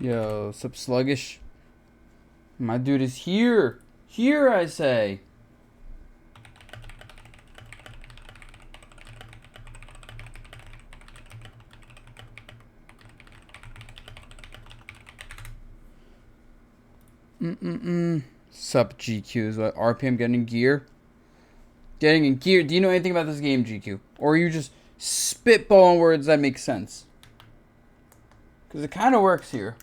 Yo, sup sluggish? My dude is here. Here, I say. Sup GQ is what? RPM getting in gear? Getting in gear. Do you know anything about this game, GQ? Or are you just spitballing words that make sense? Because it kind of works here.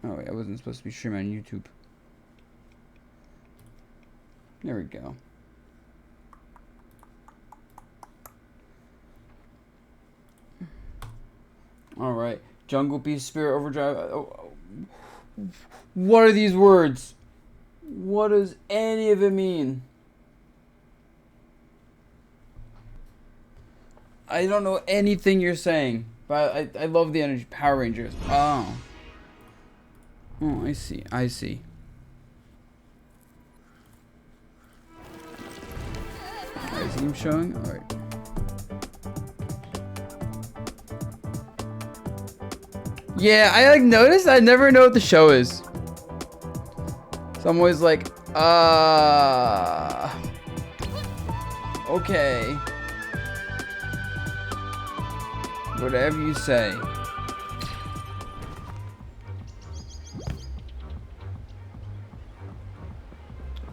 Oh wait, I wasn't supposed to be streaming on YouTube. There we go. Alright. Jungle Beast Spirit Overdrive. What are these words? What does any of it mean? I don't know anything you're saying. But I love the energy. Power Rangers. Oh. Oh, I see. I see. Is he showing? Alright. Yeah, I like noticed I never know what the show is. So I'm always like, okay. Whatever you say.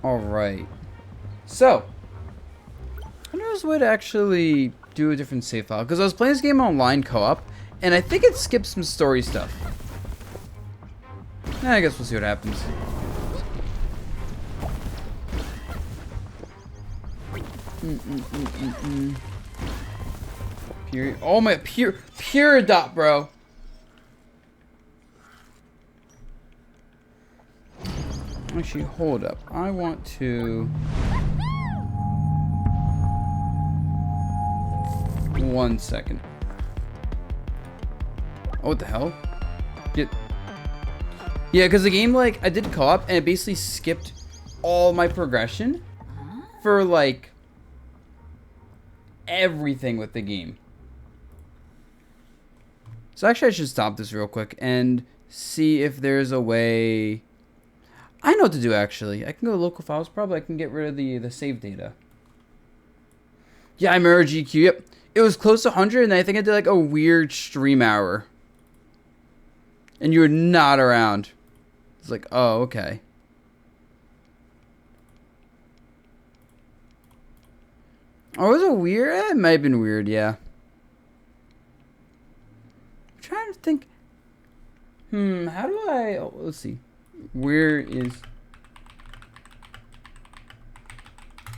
Alright. So, I wonder if way to actually do a different save file. Because I was playing this game online co-op, and I think it skips some story stuff. I guess we'll see what happens. Pure, oh my, pure dot, bro. Actually, hold up. I want to... One second. Oh, what the hell? Get... Yeah, because the game, like, I did co-op, and it basically skipped all my progression for, like, everything with the game. So actually, I should stop this real quick and see if there's a way... I know what to do, actually. I can go to local files. Probably I can get rid of the save data. Yeah, I remember GQ. Yep. It was close to 100, and I think I did, like, a weird stream hour. And you were not around. It's like, oh, okay. Oh, was it weird? It might have been weird, yeah. I'm trying to think. How do I... Oh, let's see. Where is...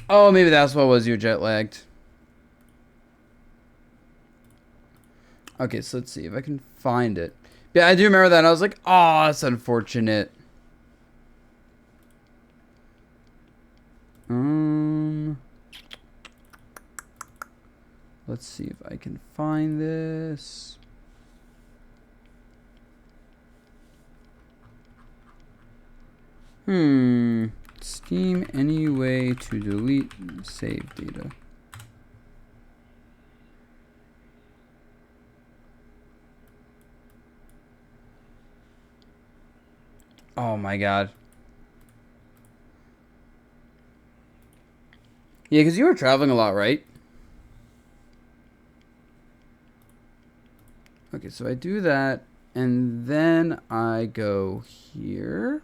Oh, maybe that's what was. You jet lagged. Okay, so let's see if I can find it. Yeah, I do remember that. And I was like, oh, that's unfortunate. Let's see if I can find this. Steam any way to delete save data. Oh my god. Yeah, because you were traveling a lot, right? Okay, so I do that, and then I go here.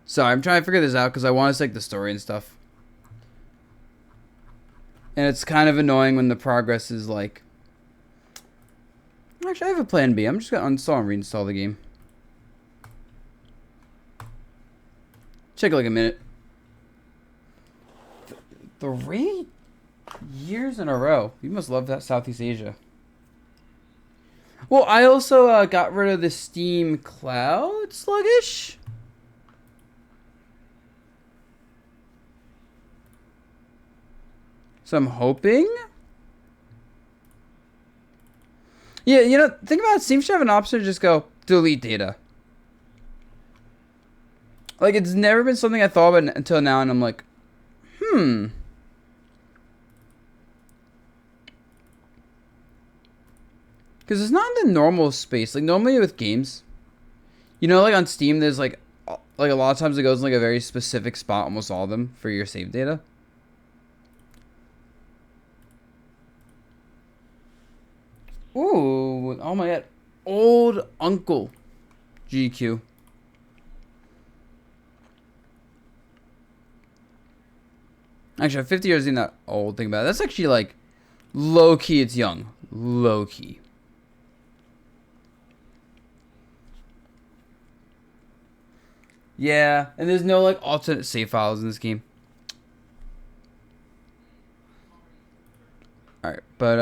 Sorry, I'm trying to figure this out because I want to take the story and stuff. And it's kind of annoying when the progress is like... Actually, I have a plan B. I'm just going to uninstall and reinstall the game. Check like a minute. 3 years in a row. You must love that Southeast Asia. Well, I also got rid of the Steam Cloud sluggish. So I'm hoping. Yeah, you know, think about it. Steam should have an option to just go delete data. Like, it's never been something I thought about until now, and I'm like, Because it's not in the normal space. Like, normally with games, you know, like on Steam, there's like a lot of times it goes in like a very specific spot, almost all of them, for your save data. Ooh, oh my god. Old Uncle GQ. Actually, 50 years isn't that old. Think about it. That's actually like low key, it's young. Low key. Yeah, and there's no like alternate save files in this game. Alright, but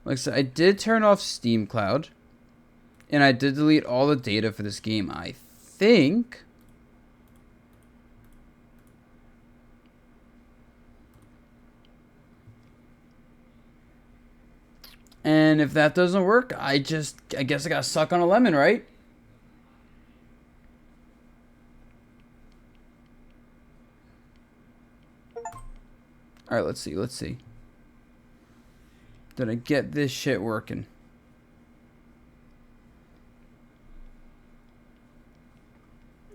like I said, I did turn off Steam Cloud. And I did delete all the data for this game, I think. And if that doesn't work, I guess I gotta suck on a lemon, right? Alright, let's see. Did I get this shit working?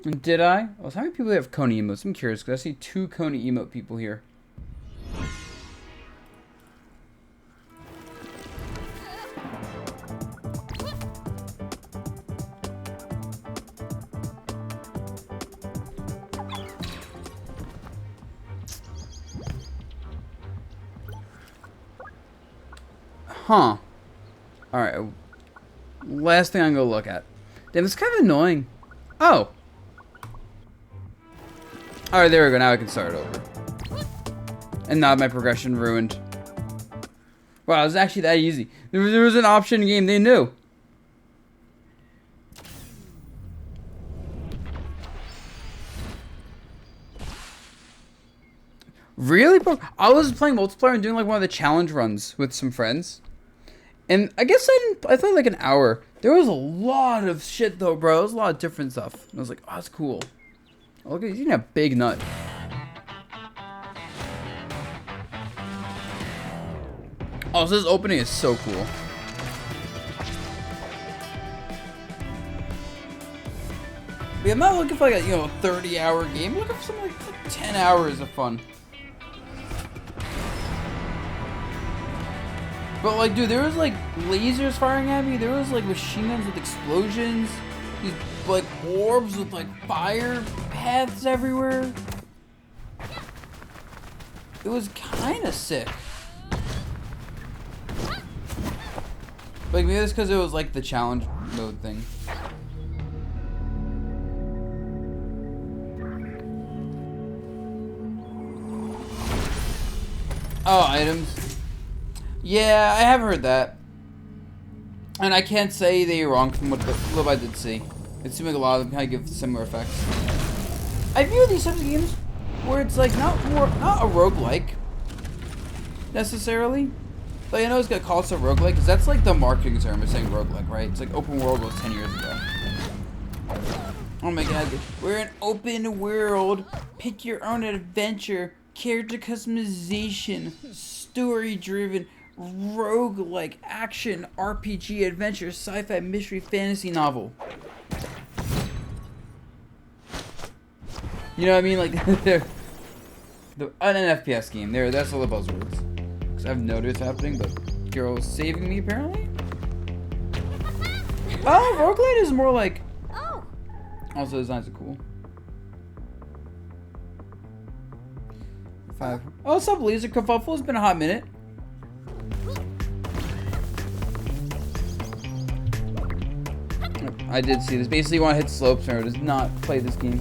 And did I? Well, how many people have Coney emotes? I'm curious, because I see 2 Coney emote people here. Huh. Alright. Last thing I'm going to look at. Damn, it's kind of annoying. Oh. Alright, there we go. Now I can start over. And not my progression ruined. Wow, it was actually that easy. There was an option in the game they knew. Really, bro? I was playing multiplayer and doing like one of the challenge runs with some friends. And I guess I thought like an hour. There was a lot of shit though, bro. There was a lot of different stuff. And I was like, oh, that's cool. Oh, look at, he's eating a big nut. Oh, so this opening is so cool. But yeah, I'm not looking for like a 30-hour game. I'm looking for something like 10 hours of fun. But like, dude, there was like lasers firing at me. There was like machine guns with explosions. These like orbs with like fire paths everywhere. It was kind of sick. Like maybe it's because it was like the challenge mode thing. Oh, items. Yeah, I have heard that. And I can't say that you're wrong from what little I did see. It seemed like a lot of them kind of give similar effects. I view these types of games where it's like not a roguelike necessarily. Like I know it's gonna call it a roguelike because that's like the marketing term of saying roguelike, right? It's like open world was 10 years ago. Oh my god, we're an open world, pick your own adventure, character customization, story driven, roguelike action, RPG, adventure, sci-fi, mystery, fantasy novel. You know what I mean? Like, an FPS game. That's all the buzzwords. Because I've noticed happening, but girl's saving me apparently. Oh, roguelite is more like. Also, the designs are cool. 5. Oh, what's up, Laser Kerfuffle? It's been a hot minute. I did see this. Basically, you want to hit slopes or does not play this game.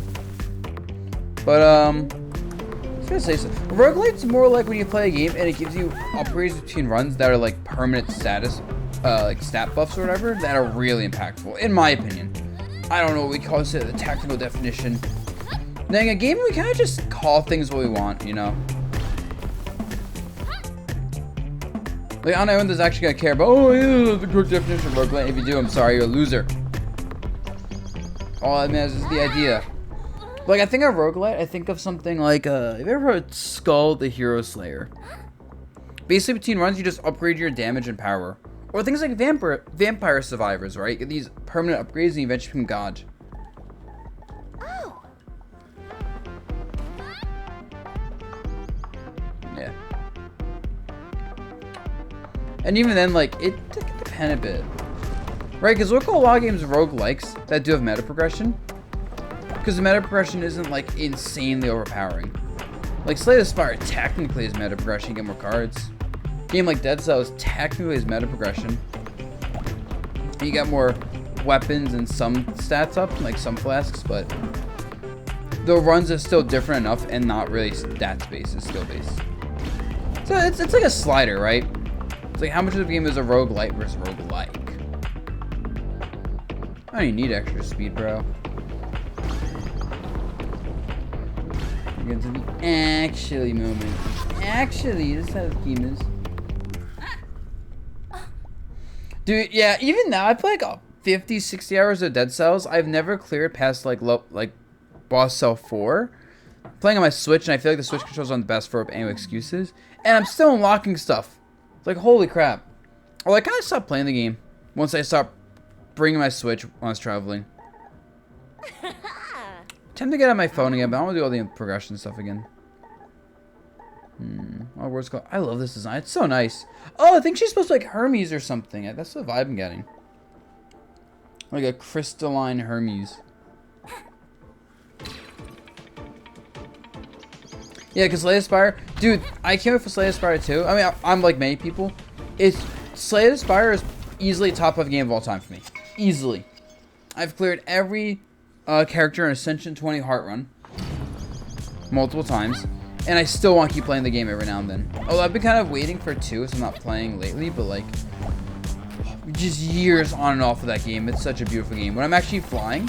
But, I was gonna say so. Roguelite's more like when you play a game and it gives you upgrades between runs that are like permanent status, like stat buffs or whatever, that are really impactful, in my opinion. I don't know what we call it, the technical definition. Then in a game, we kind of just call things what we want, you know? Like, I don't know when there's actually gonna care about, oh, yeah, the correct definition of roguelite. If you do, I'm sorry, you're a loser. All that matters is the idea. Like, I think of roguelite, I think of something like, have you ever heard Skull the Hero Slayer? Basically, between runs, you just upgrade your damage and power. Or things like Vampire Survivors, right? Get these permanent upgrades and you eventually become God. Oh. Yeah. And even then, like, it can depend a bit. Right, because look at a lot of games roguelikes that do have meta progression. Because the meta progression isn't, like, insanely overpowering. Like, Slay the Spire technically is meta progression, you get more cards. A game like Dead Cells technically is meta progression. You get more weapons and some stats up, like some flasks, but the runs are still different enough and not really stats based, it's skill based. So it's like a slider, right? It's like how much of the game is a roguelite versus roguelike. I don't even need extra speed, bro. We get to the actually moment. Actually, this is how the game is. Dude, yeah, even now, I play like 50, 60 hours of Dead Cells. I've never cleared past like boss cell 4. I'm playing on my Switch, and I feel like the Switch controls aren't the best for any excuses. And I'm still unlocking stuff. It's like, holy crap. Well, I kind of stopped playing the game once I stopped bringing my Switch when I was traveling. Time to get on my phone again, but I want to do all the progression stuff again. Oh, where's it called? I love this design. It's so nice. Oh, I think she's supposed to be like Hermes or something. That's the vibe I'm getting. Like a crystalline Hermes. Yeah, because Slay the Spire... Dude, I can't wait for Slay the Spire 2. I mean, I'm like many people. Slay the Spire is easily top 5 game of all time for me. Easily. I've cleared every character in Ascension 20 Heart Run. Multiple times. And I still want to keep playing the game every now and then. Although I've been kind of waiting for 2, so I'm not playing lately, but like... just years on and off of that game. It's such a beautiful game. When I'm actually flying,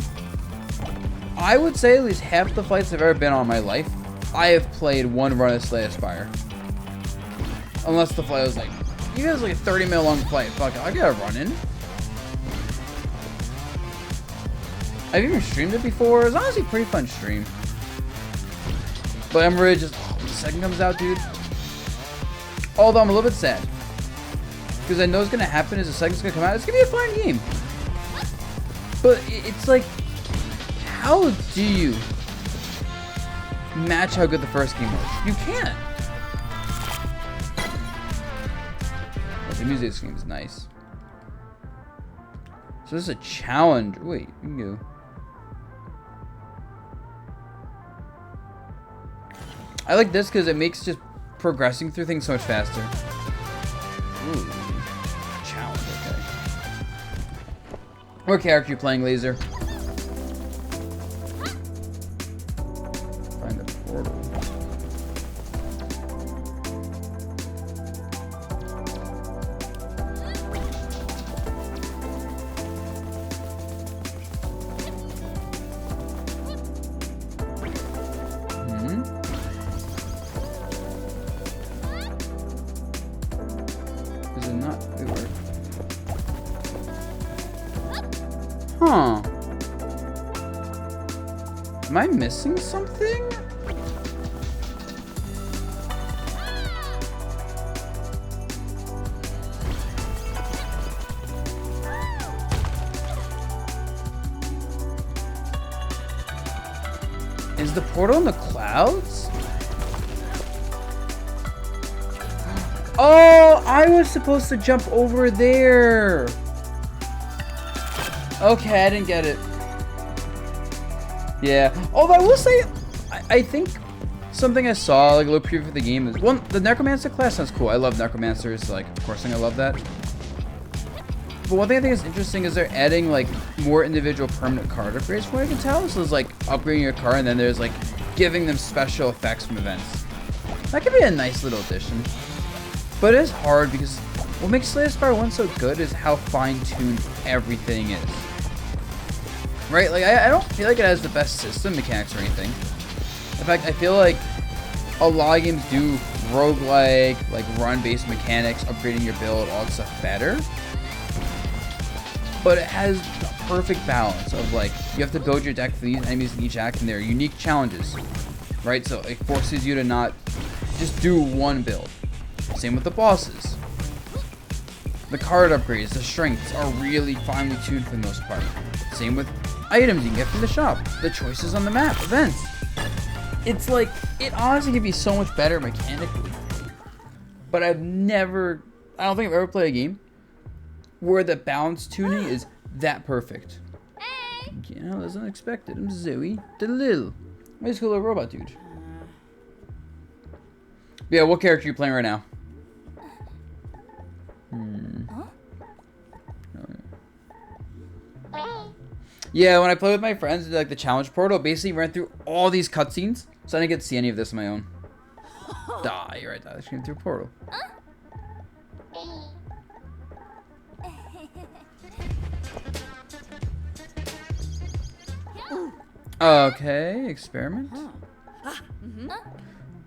I would say at least half the flights I've ever been on in my life, I have played one run of Slay the Spire. Unless the flight was like, you guys like a 30-minute long flight. Fuck, I gotta run in. I've even streamed it before. It was honestly a pretty fun stream. But I'm really just, when the second comes out, dude. Although I'm a little bit sad. Because I know what's gonna happen is the second's gonna come out. It's gonna be a fun game. But it's like, how do you match how good the first game was? You can't. But the music of this game is nice. So this is a challenge. Wait, you can go. I like this because it makes just progressing through things so much faster. Ooh. Challenge, okay. What character are you playing, Laser? Find the portal. Is it not? It worked. Huh. Am I missing something? Is the portal in the clouds? Oh, I was supposed to jump over there. Okay, I didn't get it. Yeah. Although I will say, I think something I saw, like a little preview for the game, is one, the Necromancer class sounds cool. I love Necromancers, like, of course I love that. But one thing I think is interesting is they're adding, like, more individual permanent card upgrades from what I can tell. So it's like upgrading your card, and then there's, like, giving them special effects from events. That could be a nice little addition. But it is hard because what makes Slay the Spire 1 so good is how fine-tuned everything is. Right? Like, I don't feel like it has the best system mechanics or anything. In fact, I feel like a lot of games do roguelike, like run-based mechanics, upgrading your build, all that stuff better. But it has perfect balance of like, you have to build your deck for these enemies in each act, and they're unique challenges, right? So it forces you to not just do one build. Same with the bosses. The card upgrades, the strengths are really finely tuned for the most part. Same with items you can get from the shop, the choices on the map, events. It's like, it honestly can be so much better mechanically. But I don't think I've ever played a game where the balance tuning is that perfect. You know, that's unexpected. I'm Zoe DeLille. Where's this cool little robot dude? Yeah, what character are you playing right now? Yeah, when I play with my friends, like the challenge portal, basically ran through all these cutscenes, so I didn't get to see any of this on my own. Die, right? I just came through a portal. Okay, experiment.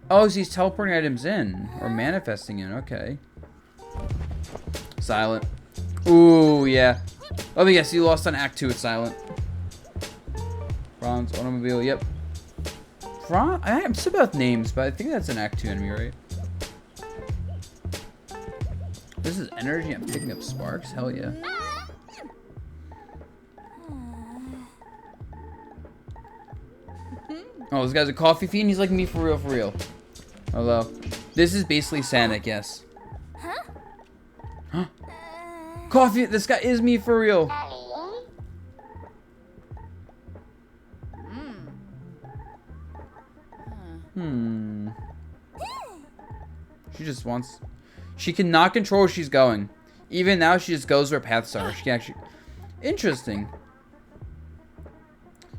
Oh, so he's teleporting items in, or manifesting in. Okay. Silent. Ooh, yeah. Oh, yes, you lost on Act 2 with Silent. Bronze automobile, yep. I'm still about names, but I think that's an Act 2 enemy, right? This is energy. I'm picking up sparks. Hell yeah. Oh, this guy's a coffee fiend. He's like me for real, for real. Hello. This is basically Sanic, yes. Huh? Coffee. This guy is me for real. She just wants... She cannot control where she's going. Even now, she just goes where paths are. She can actually... Interesting.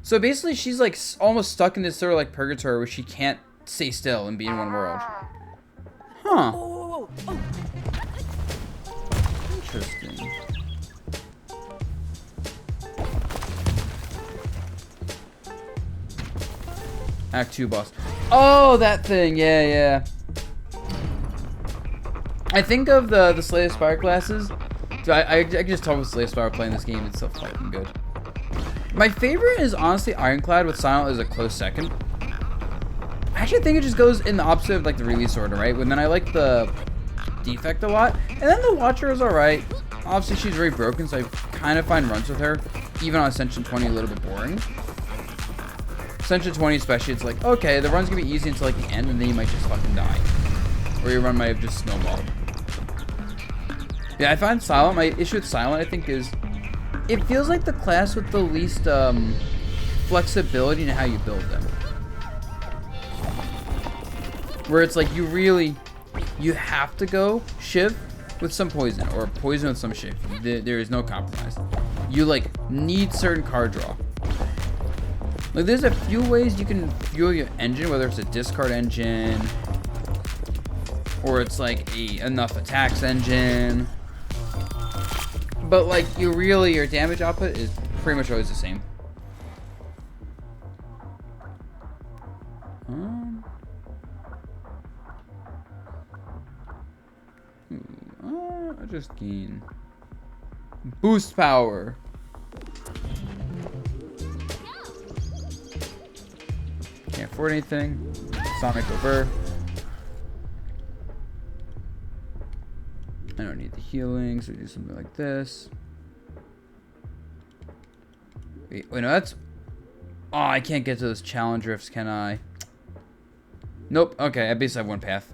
So basically, she's like almost stuck in this sort of like purgatory where she can't stay still and be in one world. Huh. Interesting. Act 2 boss. Oh, that thing. Yeah, yeah. I think of the Slay the Spire classes. I can just tell with Slay the Spire playing this game. It's so fucking good. My favorite is honestly Ironclad with Silent as a close second. I actually think it just goes in the opposite of like the release order, right? But then I like the Defect a lot. And then the Watcher is alright. Obviously she's very broken, so I kind of find runs with her, even on Ascension 20, a little bit boring. Ascension 20 especially, it's like, okay, the run's gonna be easy until like the end, and then you might just fucking die. Or your run might have just snowballed. Yeah, I find Silent, my issue with Silent, I think, is it feels like the class with the least flexibility in how you build them. Where it's like you have to go Shiv with some poison, or poison with some Shiv. There is no compromise. You like need certain card draw. Like there's a few ways you can fuel your engine, whether it's a discard engine, or it's like enough attacks engine. But like your damage output is pretty much always the same. I just gain boost power. Can't afford anything. Sonic over. I don't need the healing, so we do something like this. Wait, no, that's... Oh, I can't get to those challenge rifts, can I? Nope. Okay, I basically have one path.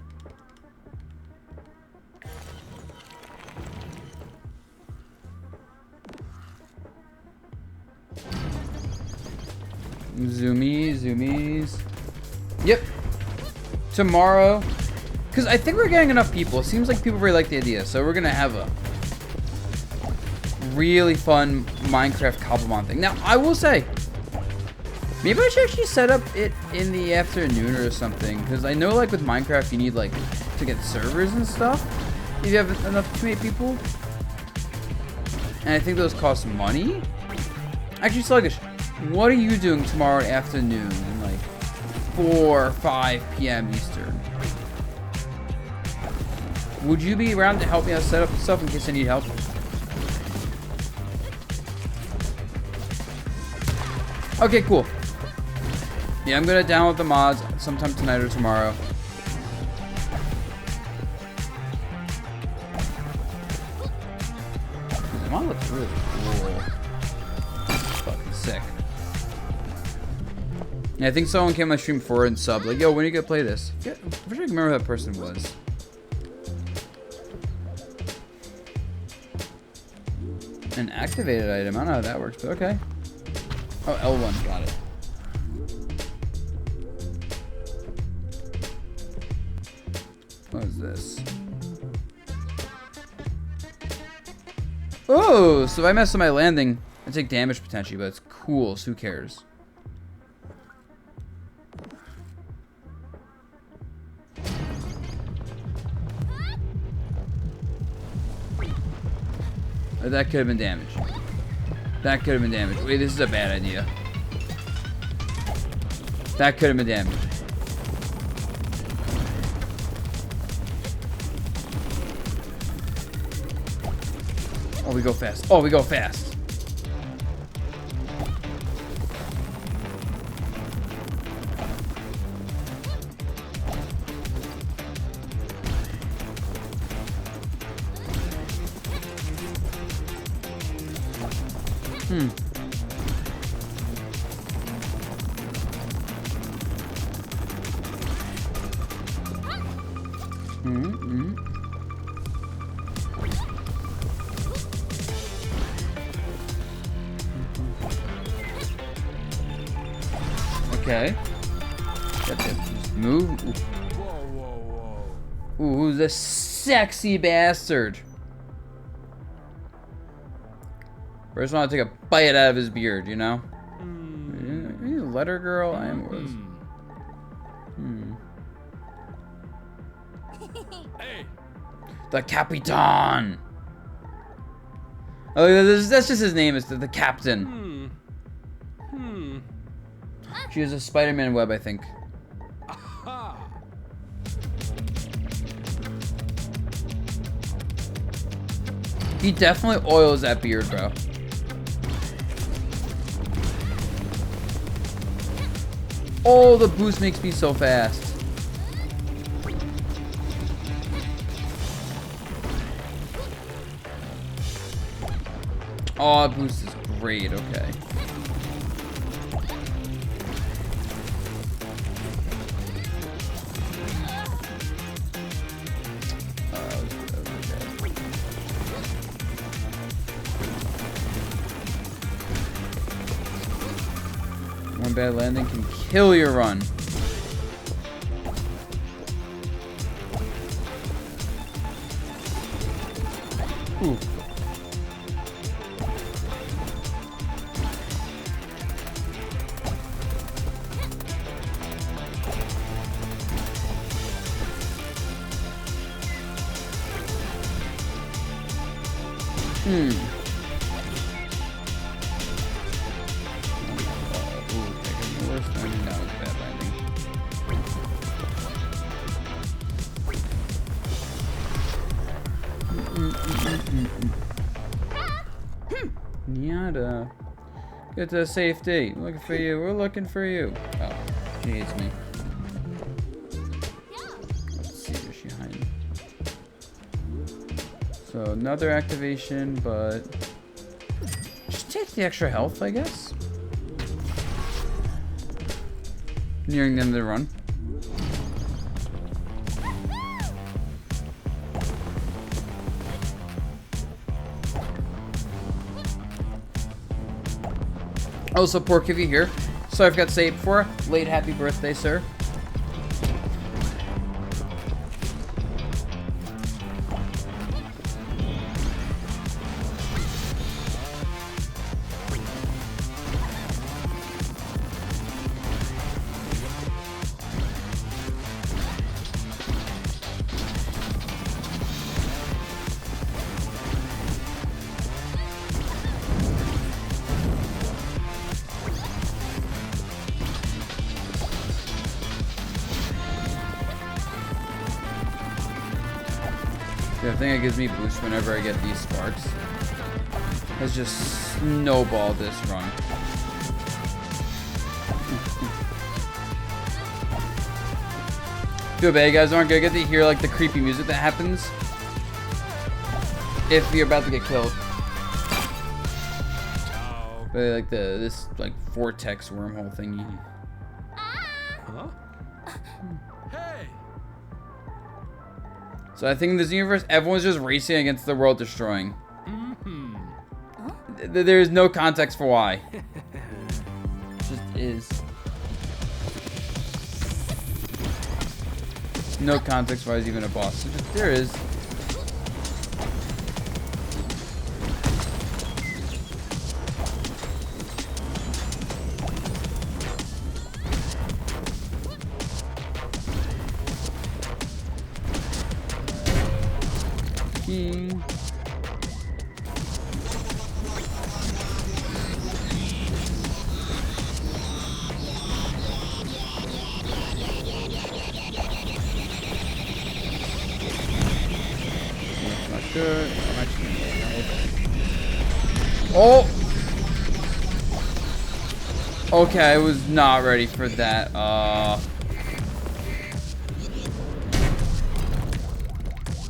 Zoomies. Yep. Tomorrow. Because I think we're getting enough people. It seems like people really like the idea. So we're going to have a really fun Minecraft Cobblemon thing. Now, I will say, maybe I should actually set up it in the afternoon or something. Because I know, like, with Minecraft, you need, like, to get servers and stuff. If you have enough too many people. And I think those cost money. Actually, Sluggish, what are you doing tomorrow afternoon? Like, 4 or 5 p.m. Eastern. Would you be around to help me out set up stuff in case I need help? Okay, cool. Yeah, I'm gonna download the mods sometime tonight or tomorrow. The mod looks really cool. Fucking sick. Yeah, I think someone came on my stream before and subbed. Like, yo, when are you gonna play this? I wish I could remember who that person was. An activated item. I don't know how that works, but okay. Oh, L1. Got it. What is this? Oh, so if I mess up my landing, I take damage potentially, but it's cool, so who cares? Oh, that could have been damage. That could have been damage. Wait, this is a bad idea. That could have been damage. Oh, we go fast. Oh, we go fast. Okay. Just move. Ooh, who's this sexy bastard? First, I want to take a bite out of his beard, you know? Are you a letter girl? I am was. Hey. The Capitan! Oh, that's just his name. It's the Captain. She has a Spider-Man web, I think. He definitely oils that beard, bro. Oh, the boost makes me so fast. Oh, boost is great. Okay. One bad landing can kill your run. Ooh. Yada. Get to safety. Looking for you. We're looking for you. Oh, she hates me. Let's see, where's she hiding? So another activation, but just take the extra health, I guess. Nearing the end of the run. Also, Pork, if you're here. Sorry I forgot to say it before. Late happy birthday, sir. The thing that gives me boost whenever I get these sparks has just snowballed this run. Feel bad, you guys aren't gonna get to hear like the creepy music that happens if you're about to get killed. But like this like vortex wormhole thingy. Huh? Hey. So I think in this universe, everyone's just racing against the world destroying. Mm-hmm. There's no context for why. It just is. No context why he's even a boss. There is. King. Good. Oh! Okay, I was not ready for that.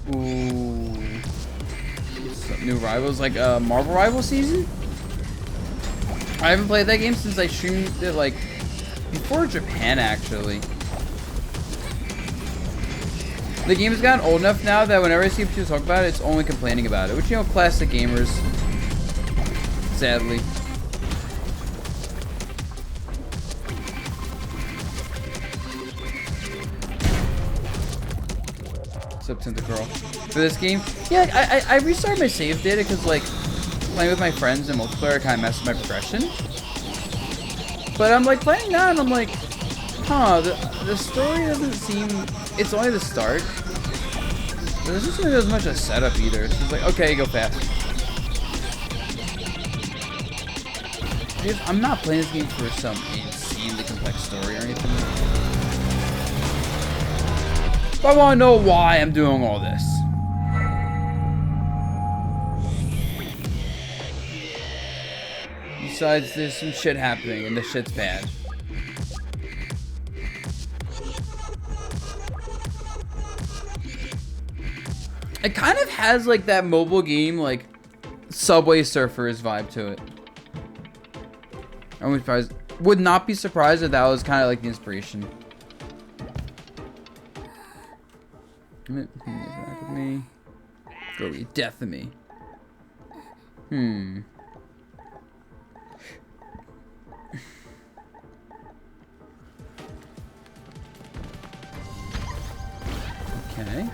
Ooh. Some new rivals, like Marvel Rival season? I haven't played that game since I streamed it, like, before Japan, actually. The game has gotten old enough now that whenever I see people talk about it, it's only complaining about it. Which, you know, classic gamers. Sadly. What's up, Tentacurl? For this game, yeah, I restarted my save data because, like, playing with my friends in multiplayer kind of messed with my progression. But I'm, like, playing now and I'm like, huh, the story doesn't seem... It's only the start. There's just not as much a setup either. It's just like, okay, go fast. Dude, I'm not playing this game for some insanely complex story or anything. But I want to know why I'm doing all this. Besides, there's some shit happening and the shit's bad. It kind of has like that mobile game, like Subway Surfers vibe to it. I would not be surprised if that was kind of like the inspiration. Back with me. Go be death of me. Okay.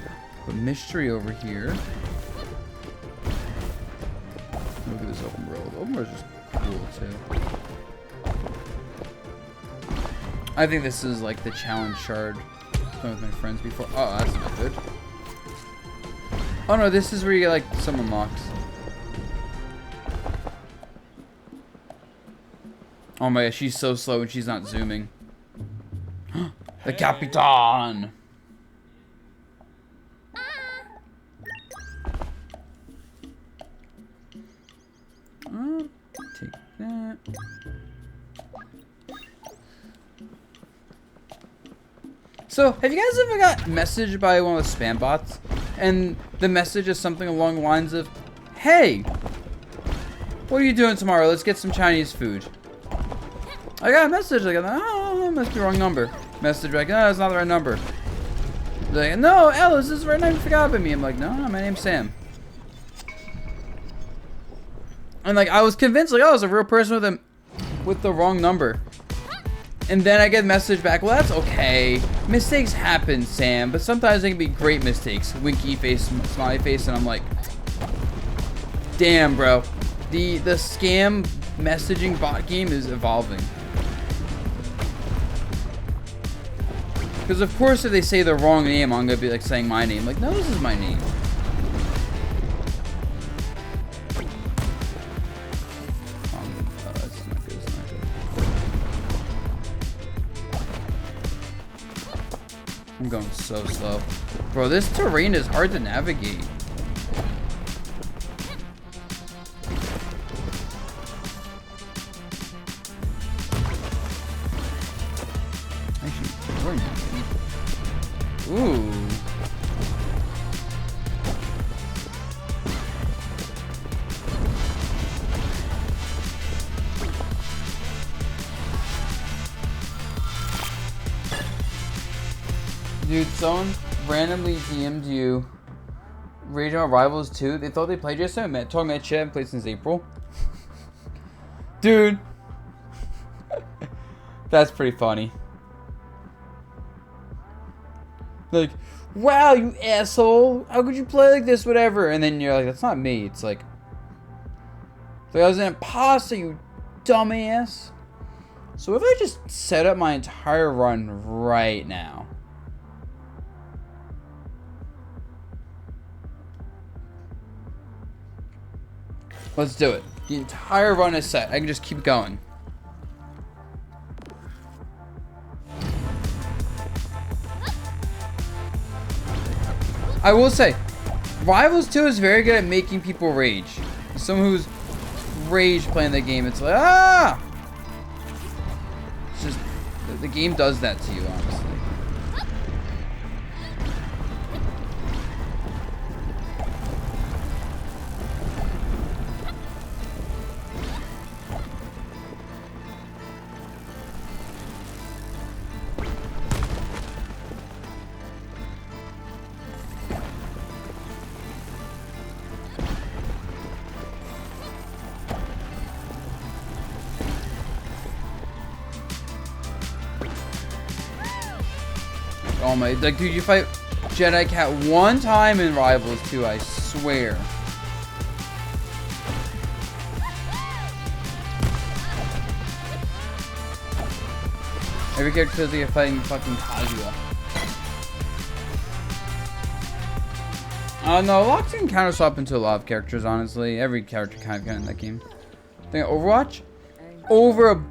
Put mystery over here. Look at this open world. Open world is just cool too. I think this is like the challenge shard. Playing with my friends before. Oh, that's not good. Oh no, this is where you get like some unlocks. Oh my gosh, she's so slow when she's not zooming. The Capitan! Take that. So, have you guys ever got messaged by one of the spam bots? And the message is something along the lines of, hey, what are you doing tomorrow? Let's get some Chinese food. I got a message like, oh, must be the wrong number. Message like, no, it's not the right number. They're like, no, Alice, this is the right name. You forgot about me. I'm like, no, my name's Sam. And like, I was convinced, like, oh, it's a real person with the wrong number. And then I get a message back, well, that's okay. Mistakes happen, Sam, but sometimes they can be great mistakes. Winky face, smiley face, and I'm like, damn, bro. The scam messaging bot game is evolving. Because of course if they say the wrong name, I'm going to be like saying my name. Like, no, this is my name. I'm going so slow. Bro, this terrain is hard to navigate. Dude, someone randomly DM'd you Rage on Rivals 2. They thought they played yesterday. Talking about shit, I haven't played since April. Dude. That's pretty funny. Like, wow, you asshole. How could you play like this, whatever? And then you're like, that's not me. It's like I was an imposter, you dumbass. So if I just set up my entire run right now. Let's do it. The entire run is set. I can just keep going. I will say, Rivals 2 is very good at making people rage. Someone who's rage playing the game, it's like, ah! It's just, the game does that to you, honestly. Oh my, like, dude, you fight Jedi Cat one time in Rivals 2, I swear. Every character feels like you're fighting fucking Kazuya. No, locks can counter swap into a lot of characters, honestly. Every character kind of in that game. I think Overwatch? Over a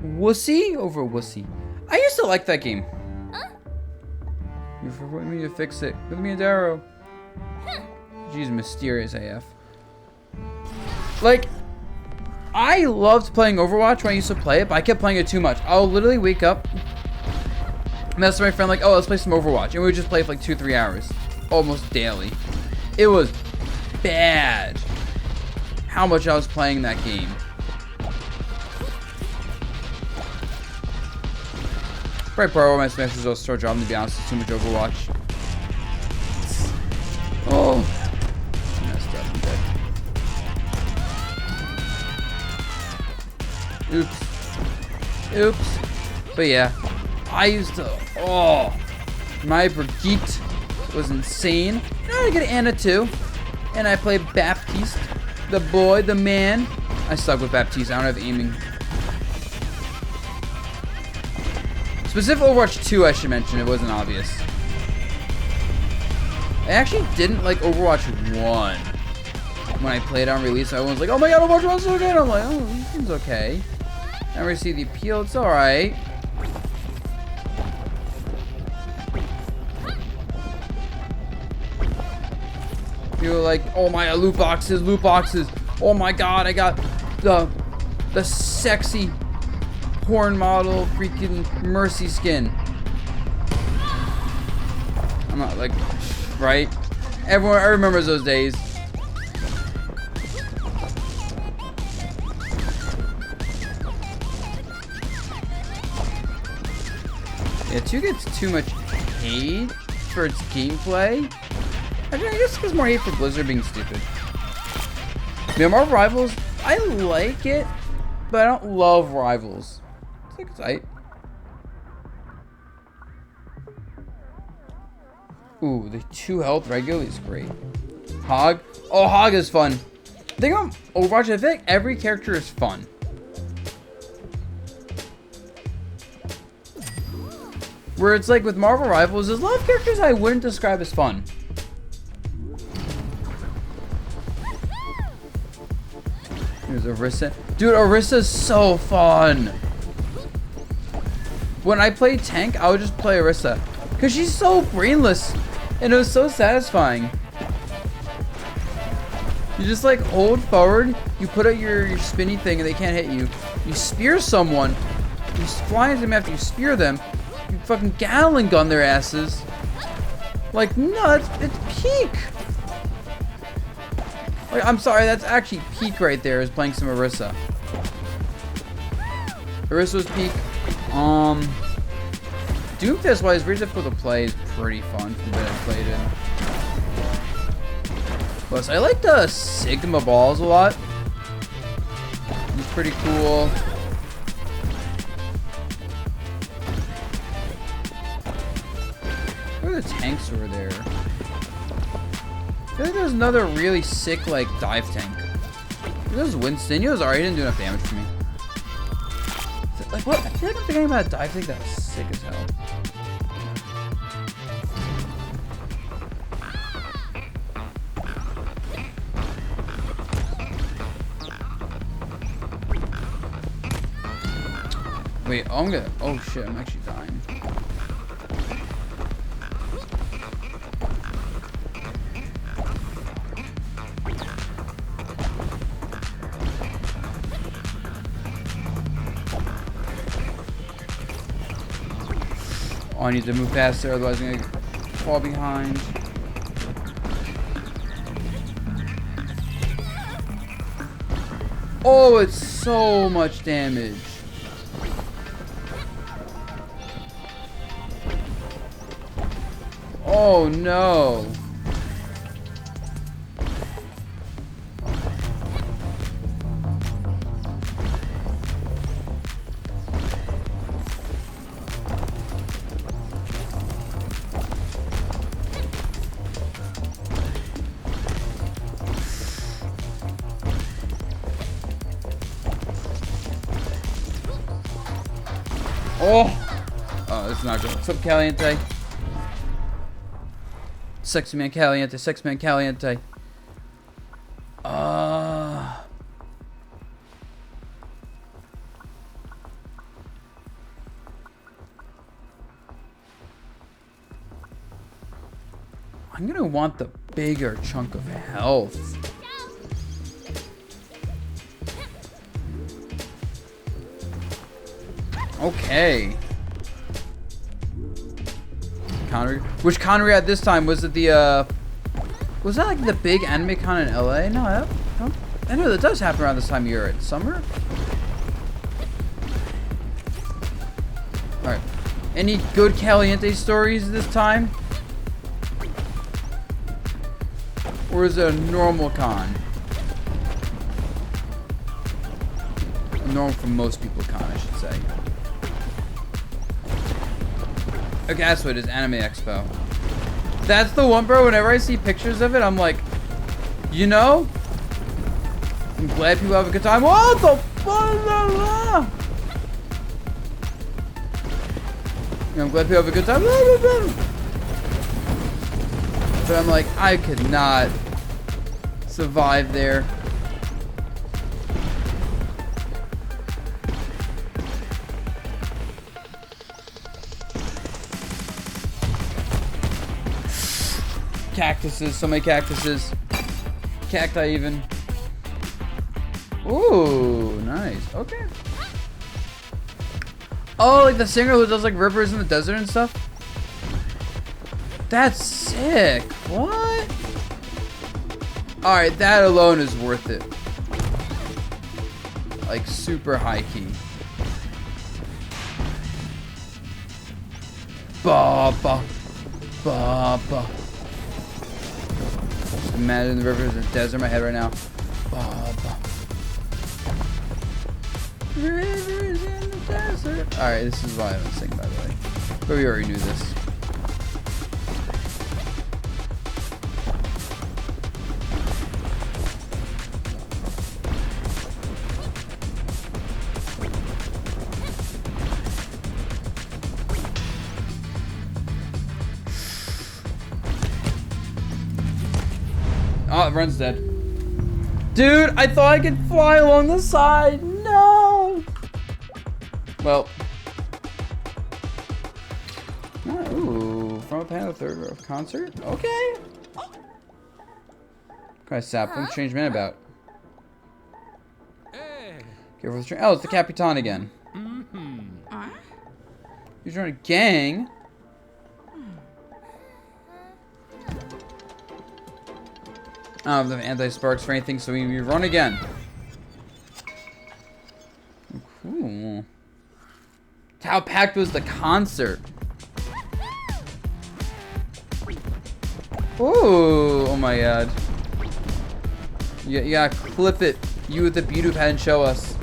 wussy? Over a wussy. I used to like that game. You forgot me to fix it. Give me a Darrow. Jeez, mysterious AF. Like, I loved playing Overwatch when I used to play it, but I kept playing it too much. I'll literally wake up, mess with my friend like, oh, let's play some Overwatch. And we would just play for like 2-3 hours. Almost daily. It was bad how much I was playing that game. Probably borrow my Smash Bros. Store job, to be honest. It's too much Overwatch. Oh. Messed up and dead. Oops. Oops. But yeah. I used to. Oh. My Brigitte was insane. Now I get Anna too. And I play Baptiste. The boy, the man. I suck with Baptiste. I don't have aiming. Specific Overwatch 2, I should mention. It wasn't obvious. I actually didn't like Overwatch 1. When I played on release, I was like, oh my god, Overwatch 1's so good. I'm like, oh, this seems okay. I never see the appeal. It's alright. People are like, oh my, loot boxes, loot boxes. Oh my god, I got the sexy porn model freaking Mercy skin. I'm not like, right? Everyone, I remembers those days. Yeah, 2 gets too much hate for its gameplay. I guess because more hate for Blizzard being stupid. Yeah, Marvel Rivals, I like it, but I don't love Rivals. I think it's tight. Ooh, the 2 health regularly is great. Hog? Oh, Hog is fun. The thing about Overwatch, I think every character is fun. Where it's like with Marvel Rivals, there's a lot of characters I wouldn't describe as fun. Here's Orisa. Dude, Orisa's so fun. When I play tank, I would just play Orisa. Because she's so brainless. And it was so satisfying. You just like hold forward. You put out your spinny thing and they can't hit you. You spear someone. You fly into them after you spear them. You fucking Gatling gun their asses. Like, no, it's peak. Like, I'm sorry, that's actually peak right there, is playing some Orisa. Orisa's peak. Doom Fist, while it's very difficult to play, is pretty fun from what I've played in. Plus, I like the Sigma balls a lot. He's pretty cool. What are the tanks over there? I feel like there's another really sick, like, dive tank. This is Winston. He was alright. He didn't do enough damage for me. Like, what? I feel like I'm thinking about a dive tank that was sick as hell. Wait, oh, I'm gonna. Oh shit, I'm actually dying. Oh, I need to move faster, otherwise I'm gonna fall behind. Oh, it's so much damage. Oh no. Oh, this is not good. What's up, Caliente? Sexy man Caliente, sexy man Caliente. I'm gonna want the bigger chunk of health. Okay. Connery. Which Connery at this time? Was it the, was that like the big anime con in LA? No, I know that does happen around this time of year. It's summer? Alright. Any good Caliente stories this time? Or is it a normal con? A normal for most people con, I should say. Okay, that's what it is. Anime Expo. That's the one, bro. Whenever I see pictures of it, I'm like, you know, I'm glad people have a good time. What the fuck? I'm glad people have a good time. But I'm like, I could not survive there. Cactuses, so many cactuses. Cacti even. Ooh, nice. Okay. Oh, like the singer who does like rivers in the desert and stuff? That's sick. What? Alright, that alone is worth it. Like super high key. Ba ba ba ba. Imagine the rivers and desert in my head right now. Rivers in the desert. Alright, this is why I don't sing, by the way. But we already knew this. Oh, the run's dead. Dude, I thought I could fly along the side. No. Well. Ooh, from a panel, third row concert. Okay. Kind of sapling, change man about. Hey. Careful with the train. Oh, it's the Capitan again. You join a gang. I don't have the anti-sparks for anything, so we run again. Cool. How packed was the concert? Ooh, oh my god. You gotta clip it. You with the beauty of head and show us.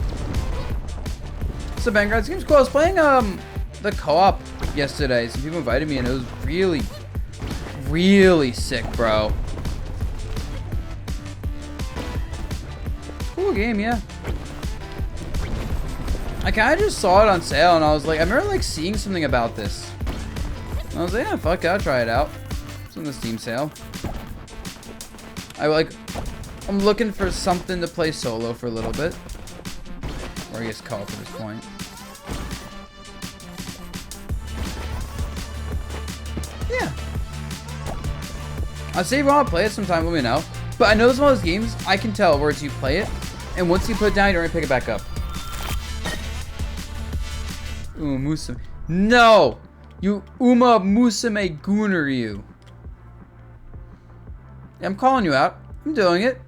So Vanguard, this game's cool. I was playing the co-op yesterday. Some people invited me and it was really, really sick, bro. Cool game, yeah. I kinda just saw it on sale and I was like, I remember like seeing something about this. And I was like, yeah, fuck it, I'll try it out. It's on the Steam sale. I'm looking for something to play solo for a little bit. Or I guess co-op at this point. Yeah. I'll say if you want to play it sometime, let me know. But I know it's one of those games, I can tell where it's you play it, and once you put it down, you don't really pick it back up. Ooh, Musa. No! You Uma Musame Gunryu. I'm calling you out. I'm doing it.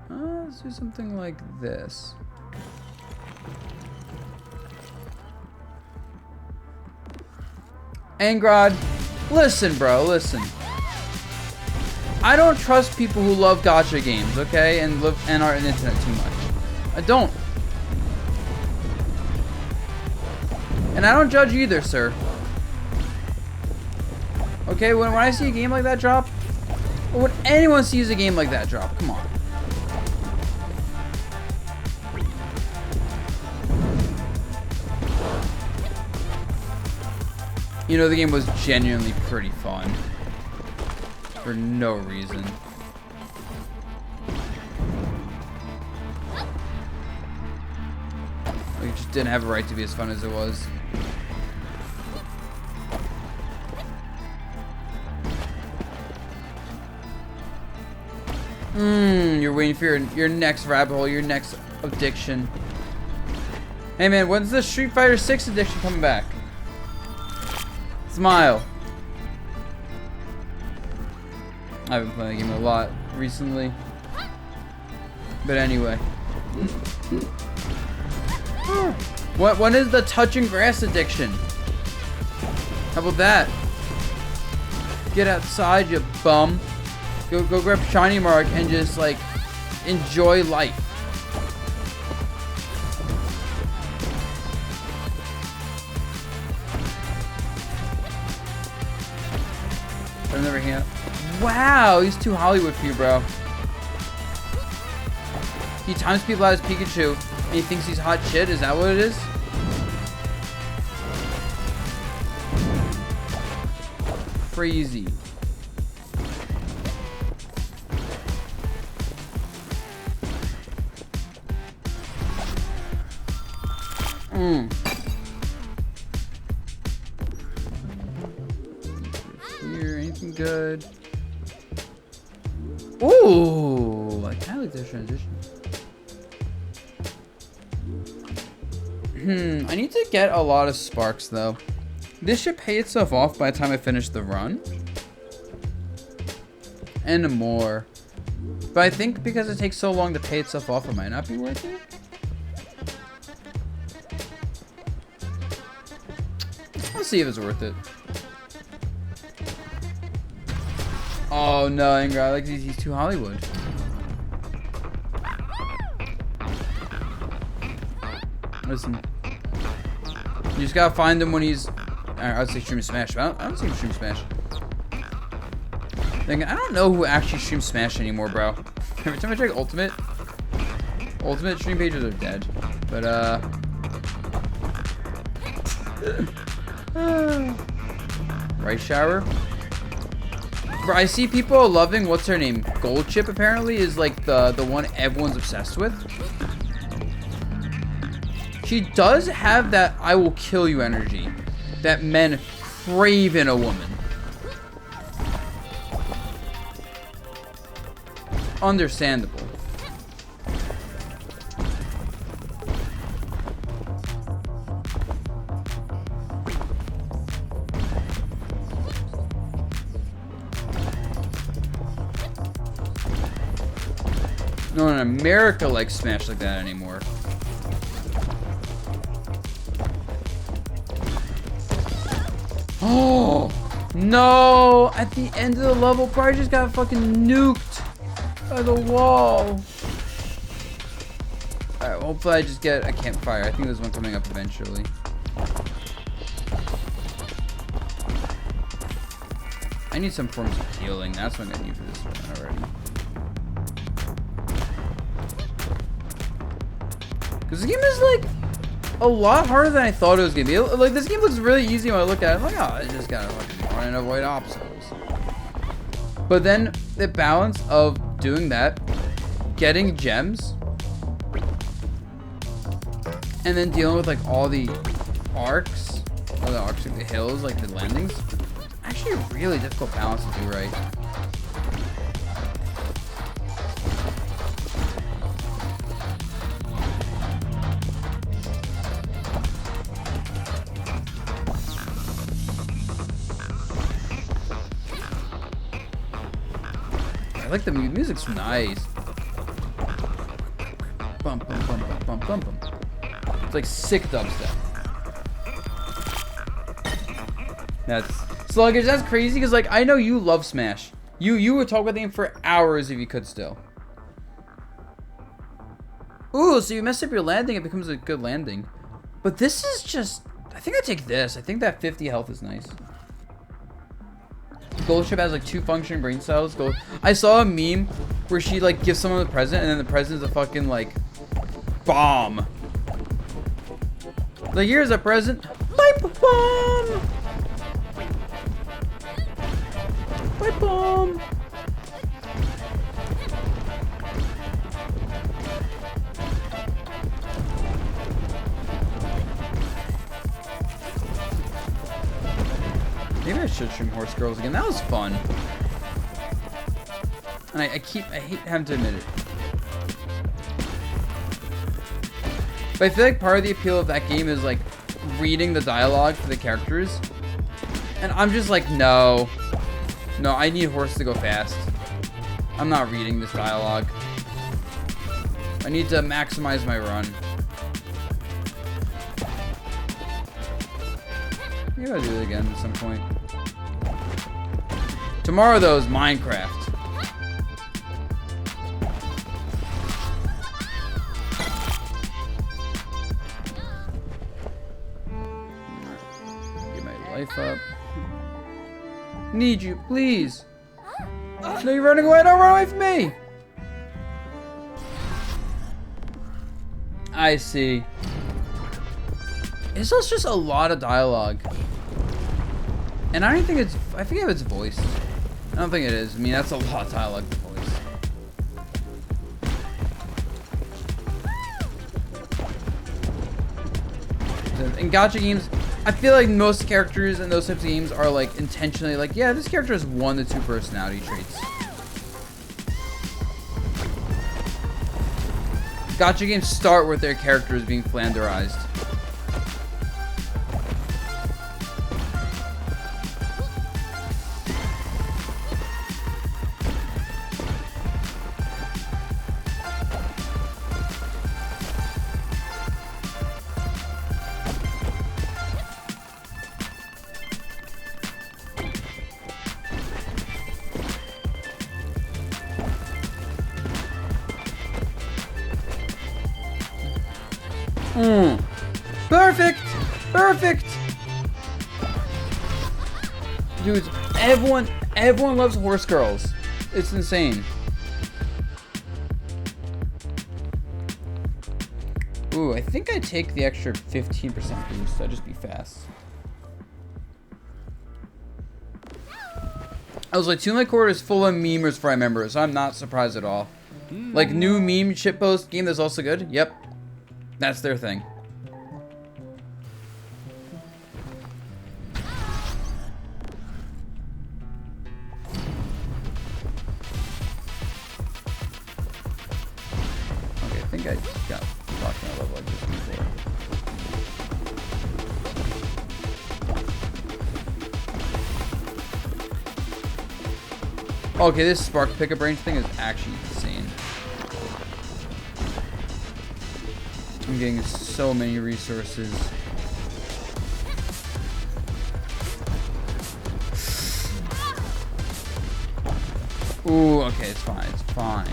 Let's do something like this. Angrod, listen, bro, listen. I don't trust people who love gacha games, okay, and are on the internet too much. I don't. And I don't judge you either, sir. Okay, when I see a game like that drop, or when anyone sees a game like that drop, come on. You know, the game was genuinely pretty fun. For no reason. Like, it just didn't have a right to be as fun as it was. You're waiting for your next rabbit hole, your next addiction. Hey man, when's the Street Fighter 6 addiction coming back? Smile. I've been playing the game a lot recently. But anyway. When is the touching grass addiction? How about that? Get outside, you bum. Go grab Shiny Mark and just like enjoy life. I've never hang out. Wow, he's too Hollywood for you, bro. He times people out as Pikachu and he thinks he's hot shit. Is that what it is? Crazy. Here, anything good? Ooh, I kind of like this transition. I need to get a lot of sparks though. This should pay itself off by the time I finish the run. And more. But I think because it takes so long to pay itself off, it might not be worth it. Let's see if it's worth it. Oh no, Ingra, like he's too Hollywood. Listen. You just gotta find him when he's... I would say stream Smash, but I don't see him stream Smash. I don't know who actually streams Smash anymore, bro. Every time I check Ultimate stream pages are dead. But, Rice Shower? Bro, I see people loving, what's her name? Gold Chip, apparently, is like the one everyone's obsessed with. She does have that I will kill you energy that men crave in a woman. Understandable. No one in America likes Smash like that anymore. Oh no! At the end of the level, probably just got fucking nuked by the wall. Alright, hopefully I just get a campfire. I think there's one coming up eventually. I need some forms of healing. That's what I'm gonna need for this one already. Because the game is like a lot harder than I thought it was gonna be. Like, this game looks really easy when I look at it. I'm like, oh, I just gotta fucking run and avoid obstacles. But then the balance of doing that, getting gems, and then dealing with like all the arcs, or the arcs, like the hills, like the landings. Actually a really difficult balance to do right. I like the music's nice. Bum bum bum bum bum bum bum. It's like sick dubstep. That's sluggish. That's crazy because like I know you love Smash. You would talk about the game for hours if you could still. Ooh, so you mess up your landing, it becomes a good landing. But this is just. I think I take this. I think that 50 health is nice. Gold Ship has like 2 functioning brain cells. I saw a meme where she like gives someone a present and then the present is a fucking like bomb. Like, here's a present. Pipe bomb. Pipe bomb. Maybe I should stream Horse Girls again. That was fun. And I hate having to admit it. But I feel like part of the appeal of that game is like reading the dialogue for the characters. And I'm just like, no. No, I need Horse to go fast. I'm not reading this dialogue. I need to maximize my run. Maybe I'll do it again at some point. Tomorrow, though, is Minecraft. Get my life up. Need you, please. No, you're running away. Don't run away from me. I see. It's just a lot of dialogue. And I don't think it's... I forget if it's voiced. I don't think it is. I mean, that's a lot of dialogue to voice. In gacha games, I feel like most characters in those types of games are like intentionally like, yeah, this character has 1 to 2 personality traits. Gacha games start with their characters being flanderized. Perfect! Perfect! Dudes, everyone loves Horse Girls. It's insane. Ooh, I think I take the extra 15% boost. I'll just be fast. I was like, Toon Lake Quarter is full of memers for I remember, so I'm not surprised at all. Like, new meme shitpost game that's also good? Yep. That's their thing. Okay, I think I got locked in a level like this before. Okay, this spark pickup range thing is actually insane. I'm getting so many resources. Ooh, okay, it's fine. It's fine.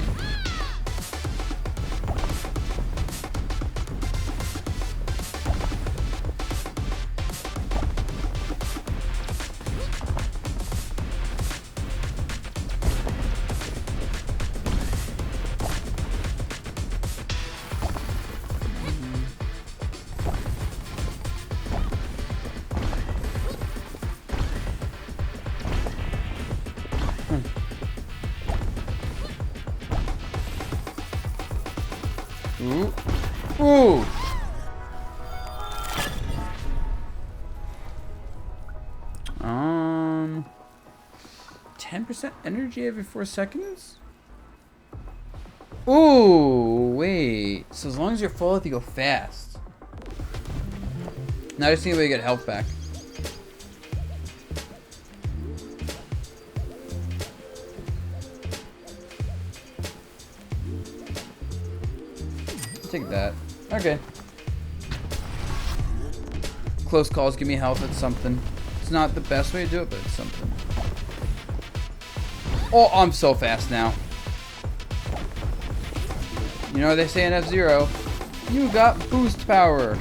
Ooh. Ooh. 10% energy every 4 seconds? Ooh, wait. So as long as you're full, you go fast. Now I just need a way to get health back. Take that. Okay. Close calls give me health. It's something. It's not the best way to do it, but it's something. Oh, I'm so fast now. You know what they say in F-Zero? You got boost power.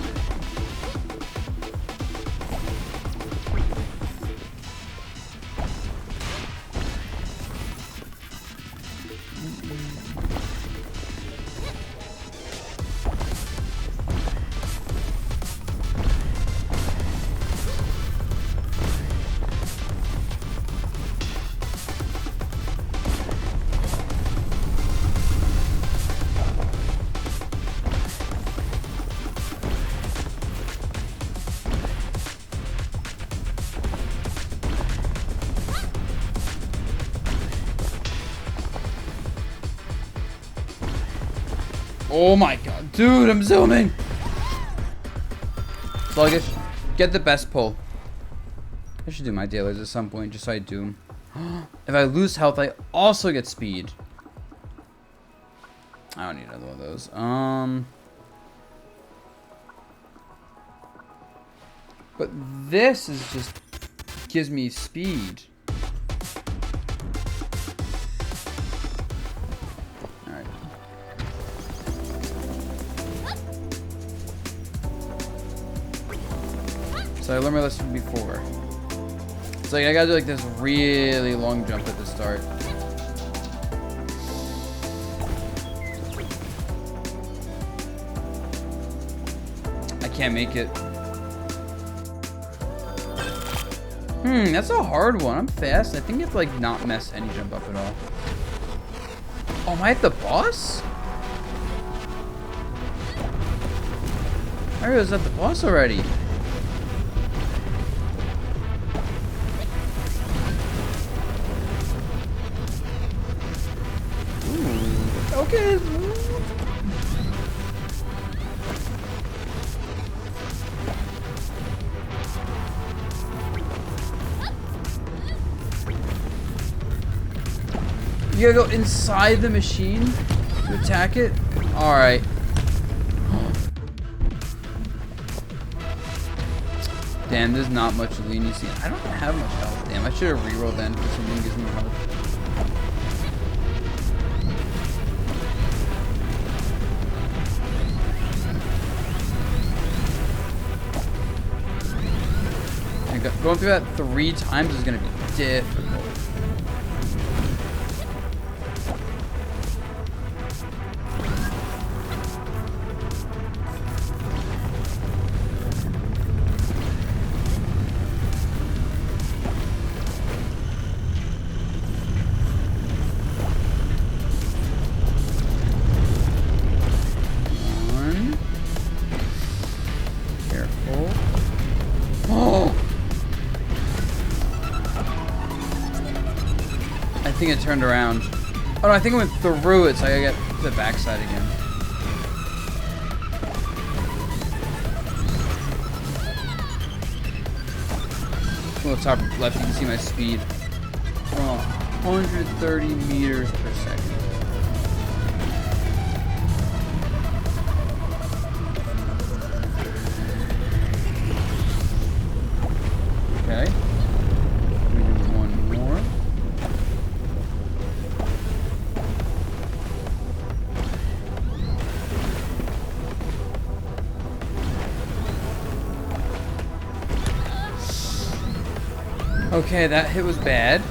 Oh my god. Dude, I'm zooming. Sluggish. Get the best pull. I should do my dailies at some point just so I do them. If I lose health, I also get speed. I don't need another one of those. But this is just gives me speed. Alright. So I learned my lesson before. It's like I gotta do like this really long jump at the start. I can't make it. That's a hard one. I'm fast. I think you have to like not mess any jump up at all. Oh, am I at the boss? I was at the boss already. Ooh, okay. You gotta go inside the machine to attack it? Alright. Damn, there's not much leniency. I don't have much health. Damn, I should have rerolled then because something gives me more health. Going through that 3 times is gonna be difficult. I think it turned around. Oh no, I think it went through it, so I gotta get to the backside again. Oh, top left, you can see my speed. Oh, 130 meters per second. Okay. Let me do one more. Okay, that hit was bad.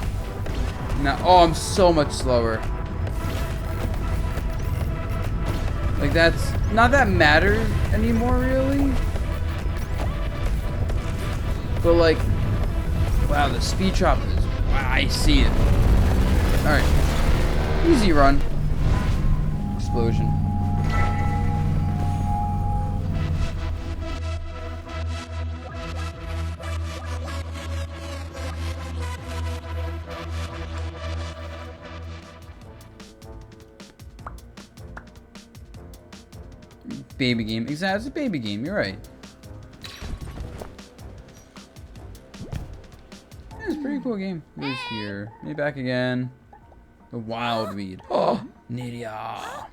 Now, oh, I'm so much slower. Like, that's not that matters anymore, really. But, like, wow, the speed drop is, wow, I see it. Alright. Easy run. Explosion. Baby game. Exactly, it's a baby game. You're right. Yeah, it's a pretty cool game. Who's here? Maybe back again. The wild weed. Oh, Nidia.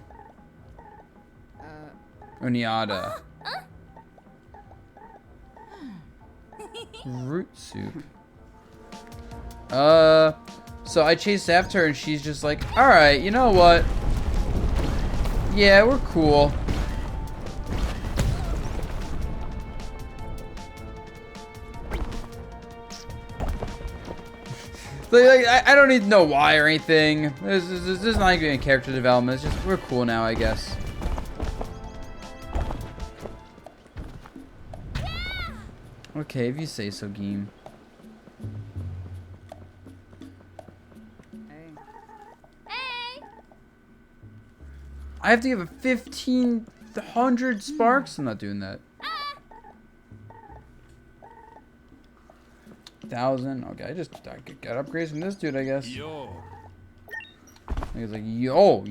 Or Niada. Root soup. So I chased after her and she's just like, alright, you know what? Yeah, we're cool. Like, I don't need to know why or anything. There's not even character development. It's just, we're cool now, I guess. Okay, if you say so, game. Hey. I have to give it 1,500 sparks? I'm not doing that. 1,000. Okay, I got upgrades from this dude, I guess. Yo. He's like, yo.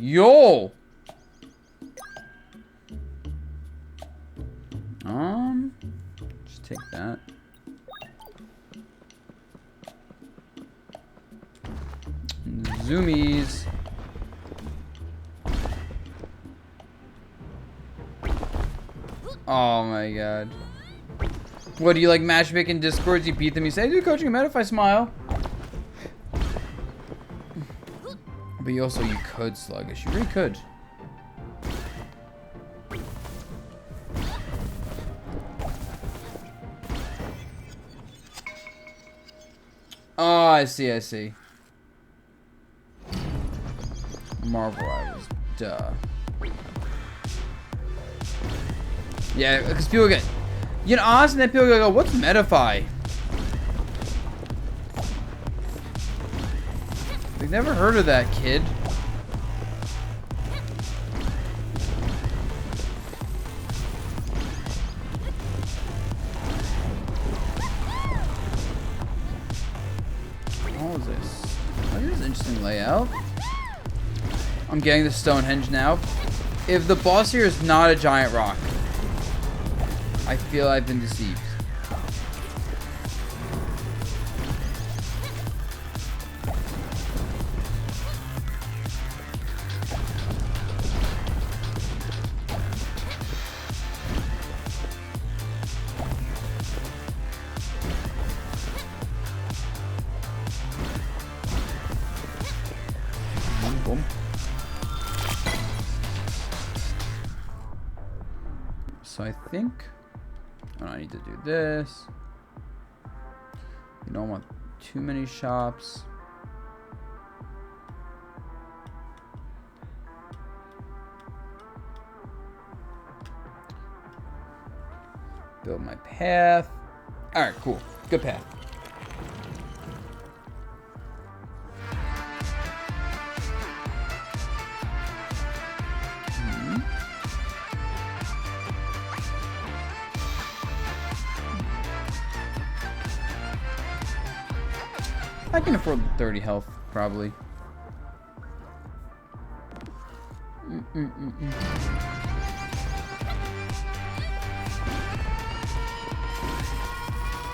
Just take that. Zoomies. Oh my god. What, do you like matchmaking Discords? You beat them, you say, dude, coaching him out if I smile. But you could sluggish. You really could. Oh, I see. Marvel Rivals. Duh. Yeah, because people get... You know, honestly, then people go, what's Metafy? They've never heard of that, kid. What is this? Oh, this is an interesting layout. I'm getting the Stonehenge now. If the boss here is not a giant rock, I feel I've been deceived. Boom. So I think I need to do this. You don't want too many shops. Build my path. Alright, cool. Good path. I can afford 30 health, probably.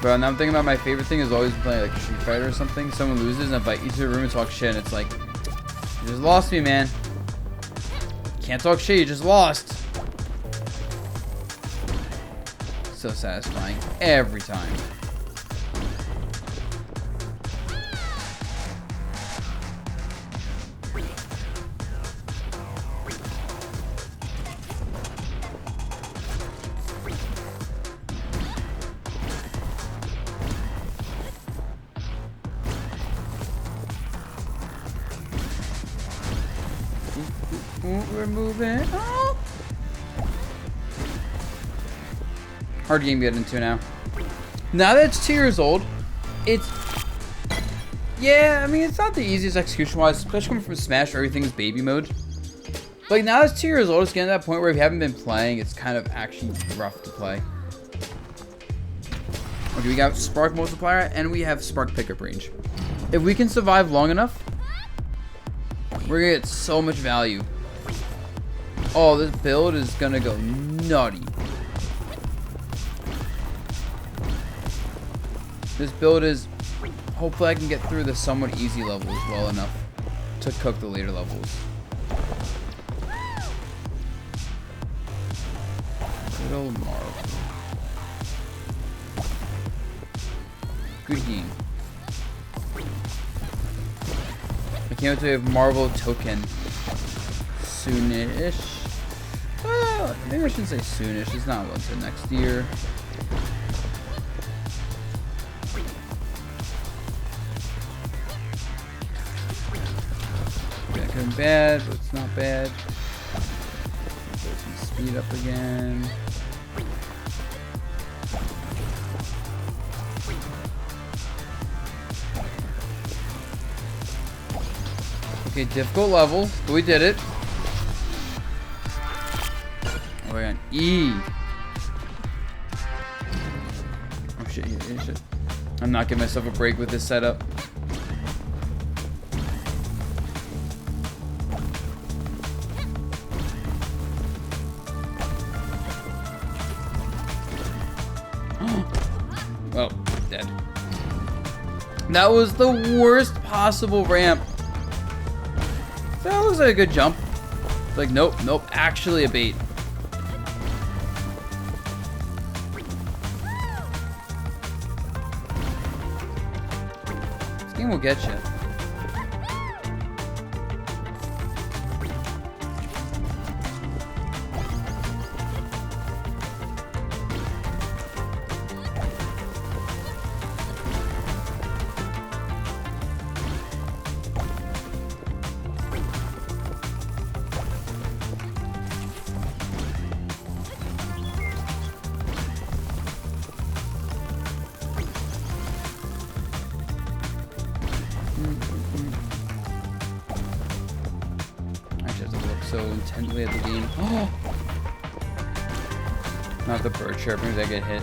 But now I'm thinking about my favorite thing is always playing like Street Fighter or something. Someone loses and invite you to the room and talk shit. And it's like, you just lost me, man. Can't talk shit, you just lost. So satisfying every time. We're moving. Oh. Hard game to get into now. Now that it's 2 years old, it's... Yeah, I mean, it's not the easiest execution-wise, especially coming from Smash where everything is baby mode. But like, now that it's 2 years old, it's getting to that point where if you haven't been playing, it's kind of actually rough to play. Okay, we got Spark Multiplier, and we have Spark Pickup Range. If we can survive long enough, we're gonna get so much value. Oh, this build is gonna go nutty. This build is... Hopefully I can get through the somewhat easy levels well enough to cook the later levels. Good old Marvel. Good game. I can't wait to have Marvel token soonish. Well, maybe I shouldn't say soonish. It's not until next year. That bad, but it's not bad. Get some speed up again. Okay, difficult level, but we did it. Oh, we're on E. Oh shit, yeah, shit. I'm not giving myself a break with this setup. Oh, dead. That was the worst possible ramp. That looks like a good jump. It's like, nope, nope, actually a bait. This game will get you. So intently at the game. Oh! Not the bird chirping as I get hit.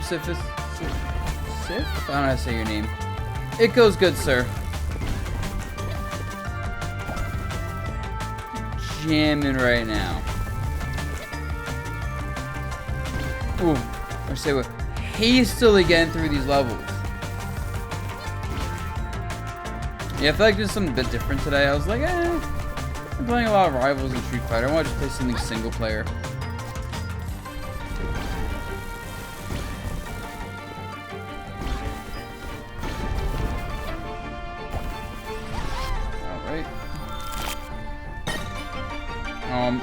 Sif? I don't know how to say your name. It goes good, sir. Jamming right now. Ooh, I say we're hastily getting through these levels. Yeah, I feel like there's something a bit different today. I was like, I'm playing a lot of Rivals and Street Fighter. I want to just play something single player.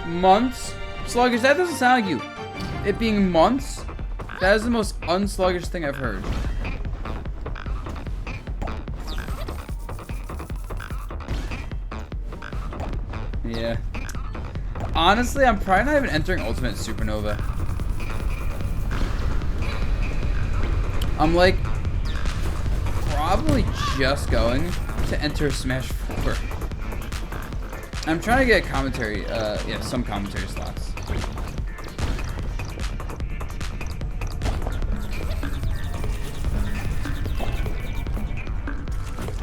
Months? Sluggish? That doesn't sound like you. It being months? That is the most unsluggish thing I've heard. Yeah. Honestly, I'm probably not even entering Ultimate Supernova. I'm like probably just going to enter Smash 4. I'm trying to get commentary, yeah, some commentary slots.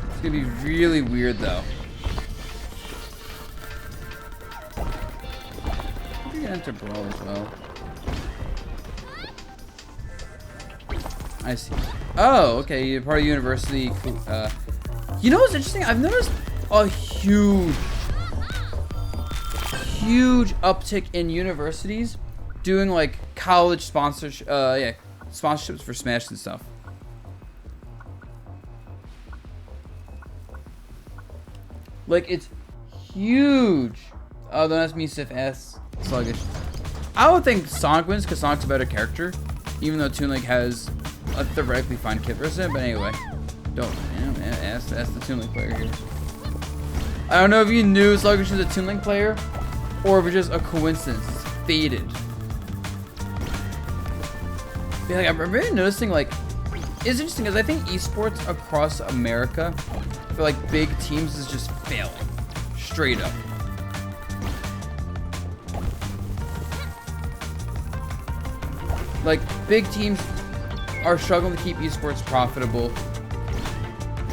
It's gonna be really weird though. I think I enter Brawl as well. I see. Oh, okay. You're part of university. You know what's interesting? I've noticed a huge uptick in universities doing like college sponsorship. Yeah, sponsorships for Smash and stuff. Like it's huge. Oh, don't ask me if S sluggish. I would think Sonic wins because Sonic's a better character, even though Toon Link has a theoretically fine kit versus it. But anyway, don't ask the Toon Link player here. I don't know if you knew Sluggish was a Toon Link player, or if it's just a coincidence. It's fated. But, like, I'm really noticing, like, it's interesting because I think esports across America for like big teams is just failing, straight up. Like, big teams are struggling to keep esports profitable.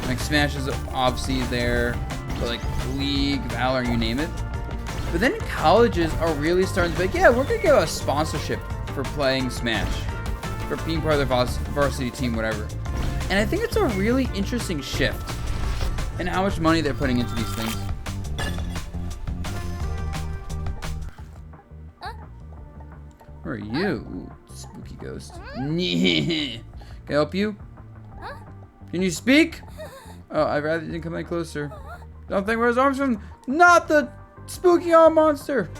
Like, Smash is obviously there, but like League, Valor, you name it. But then colleges are really starting to be like, yeah, we're gonna give a sponsorship for playing Smash, for being part of their varsity team, whatever. And I think it's a really interesting shift in how much money they're putting into these things. Who are you? Ooh, spooky ghost. Can I help you? Can you speak? Oh, I'd rather you didn't come any closer. Don't think where his arms from. Not the spooky arm monster.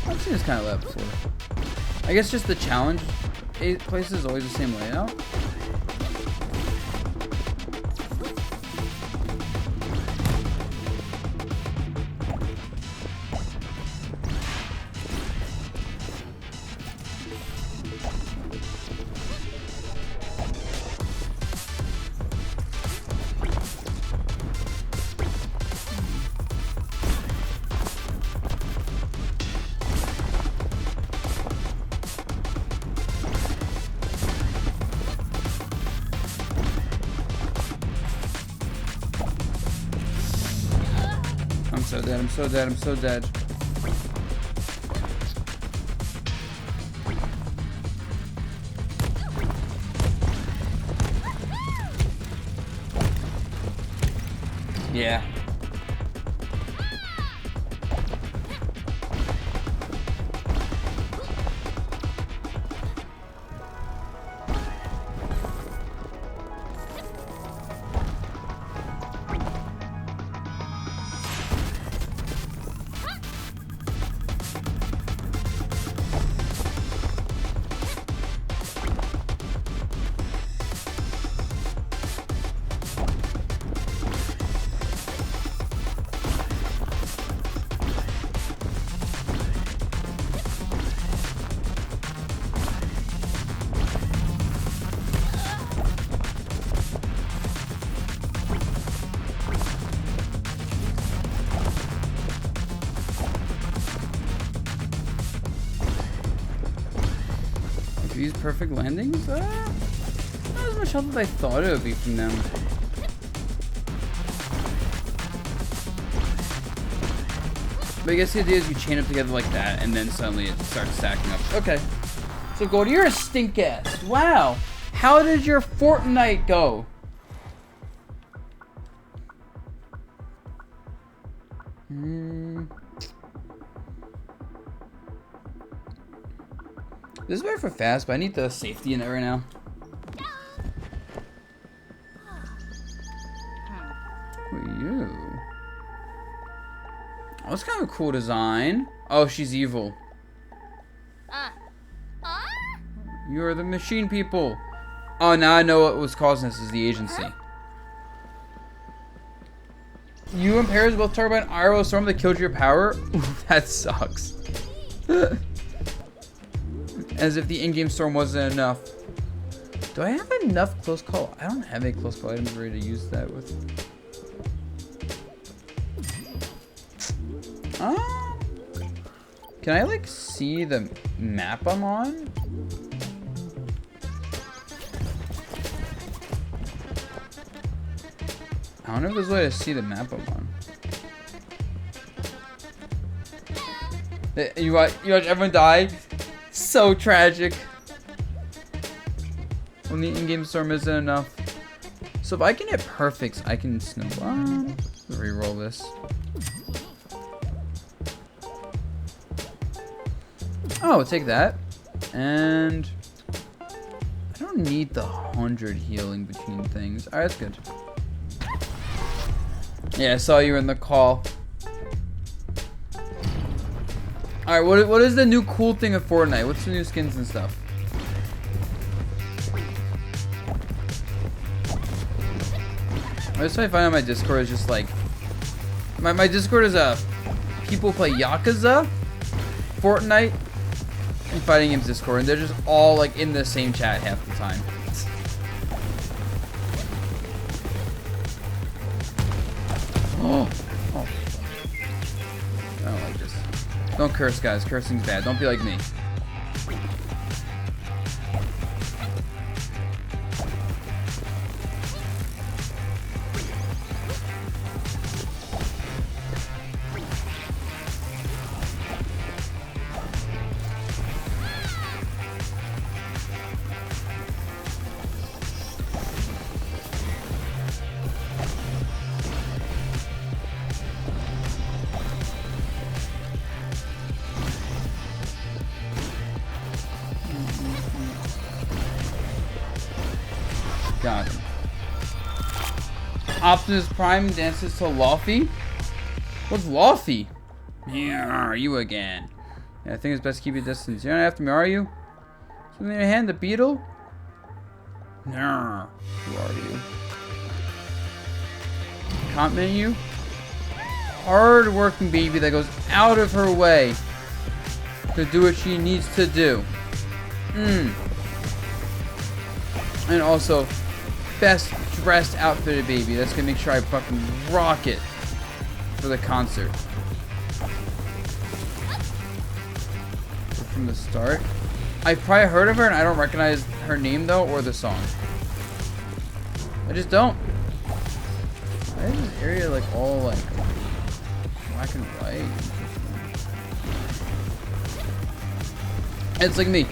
I've seen this kind of lab before. I guess just the challenge place is always the same layout. I'm so dead, I'm so dead, I'm so dead. Yeah. These perfect landings? Not as much help as I thought it would be from them. But I guess the idea is you chain up together like that, and then suddenly it starts stacking up. Okay. So, Gold, you're a stink ass. Wow. How did your Fortnite go? This is better for fast, but I need the safety in it right now. Who are you? Oh, that's kind of a cool design. Oh, she's evil. You are the machine people. Oh, now I know what was causing this is the agency. You and Paris both talk about an Iroh storm that killed your power? Ooh, that sucks. As if the in-game storm wasn't enough. Do I have enough close call? I don't have any close call items ready to use that with. Can I like see the map I'm on? I don't know if there's a way to see the map I'm on. You watch everyone die. So tragic. When the in-game storm isn't enough. So if I can hit perfects, I can snowball. Reroll this. Oh, take that. And I don't need the 100 healing between things. Alright, that's good. Yeah, I saw you in the call. Alright, what is the new cool thing of Fortnite? What's the new skins and stuff? That's what I find on my Discord is just like my Discord is people play Yakuza, Fortnite, and fighting games Discord, and they're just all like in the same chat half the time. Oh. I don't like this. Don't curse, guys. Cursing's bad. Don't be like me. Got him. Optimus Prime dances to Luffy? What's Luffy? Yeah, you again. Yeah, I think it's best to keep your distance. You're not after me, are you? Something in your hand, the beetle? Nah. Who are you? Comp menu? Hard-working baby that goes out of her way to do what she needs to do. And also, best dressed outfitted baby. That's gonna make sure I fucking rock it for the concert. From the start. I probably heard of her and I don't recognize her name though or the song. I just don't. Why is this area like all like black and white? It's like me.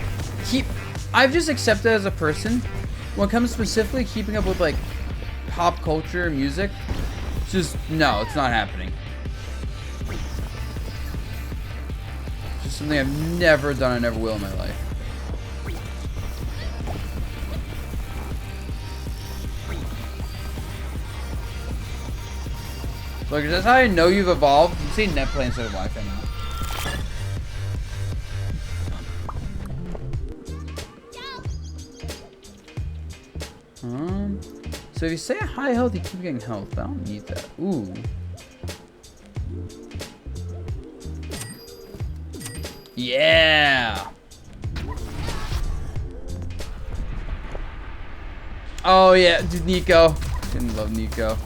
I've just accepted as a person when it comes specifically keeping up with like pop culture and music, it's just no, it's not happening. It's just something I've never done and never will in my life. Look, that's how I know you've evolved. You say net play instead of Wi-Fi now. So if you stay at high health, you keep getting health, but I don't need that. Ooh. Yeah. Oh yeah, dude, Nico. Didn't love Nico.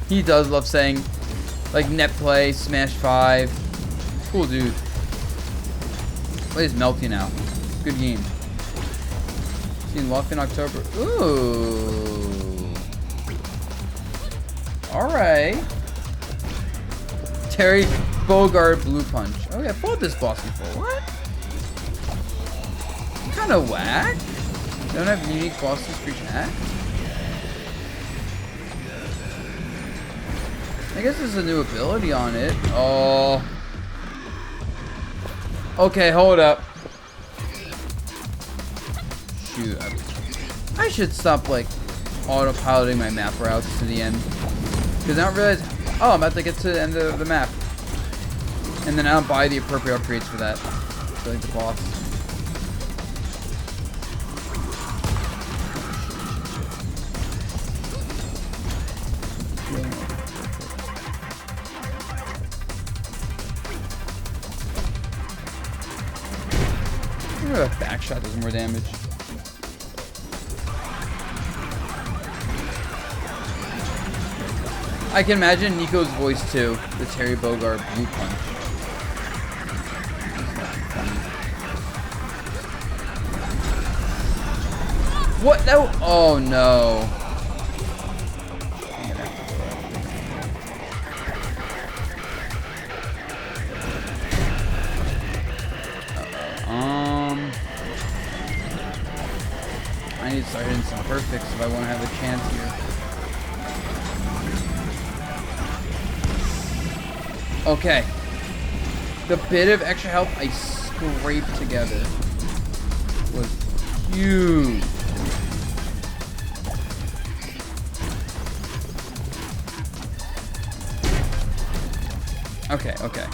He does love saying, like, net play, Smash 5. Cool dude. Plays Melty now. Good game. Seen Luffy in October. Ooh. Alright. Terry Bogard Blue Punch. Oh yeah, I fought this boss before. What? Kinda whack. They don't have unique bosses for each act. I guess there's a new ability on it. Oh. Okay, hold up. Shoot. I should stop, like, autopiloting my map routes to the end. Because I don't realize, oh, I'm about to get to the end of the map. And then I don't buy the appropriate upgrades for that. So, like, the boss. A back shot does more damage. I can imagine Nico's voice too, the Terry Bogard Blue Punch. What? No! Oh no. start hitting some perfects if I want to have a chance here. Okay. The bit of extra health I scraped together was huge. Okay, okay.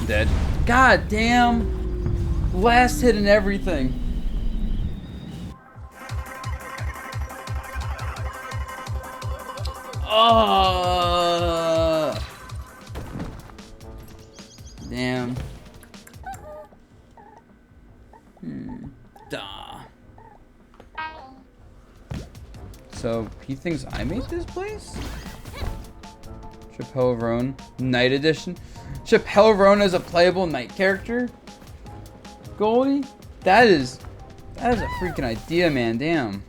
Dead. God damn. Last hit and everything. Oh. Damn. Duh. So, he thinks I made this place? Chappelle Roan, Night Edition. Chappelle Roan is a playable night character? Goldie? That is a freaking idea, man. Damn.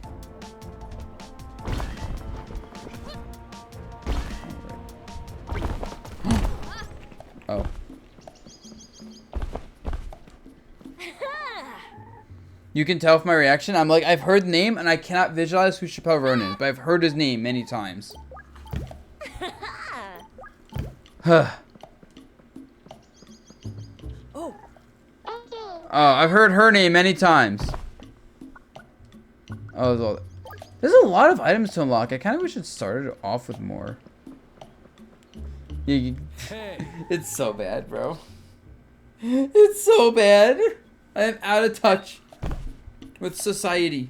Oh. You can tell from my reaction. I'm like, I've heard the name and I cannot visualize who Chappelle Roan is, but I've heard his name many times. Huh. Oh, I've heard her name many times. Oh, there's a lot of items to unlock. I kind of wish it started off with more. It's so bad, bro. It's so bad. I am out of touch with society.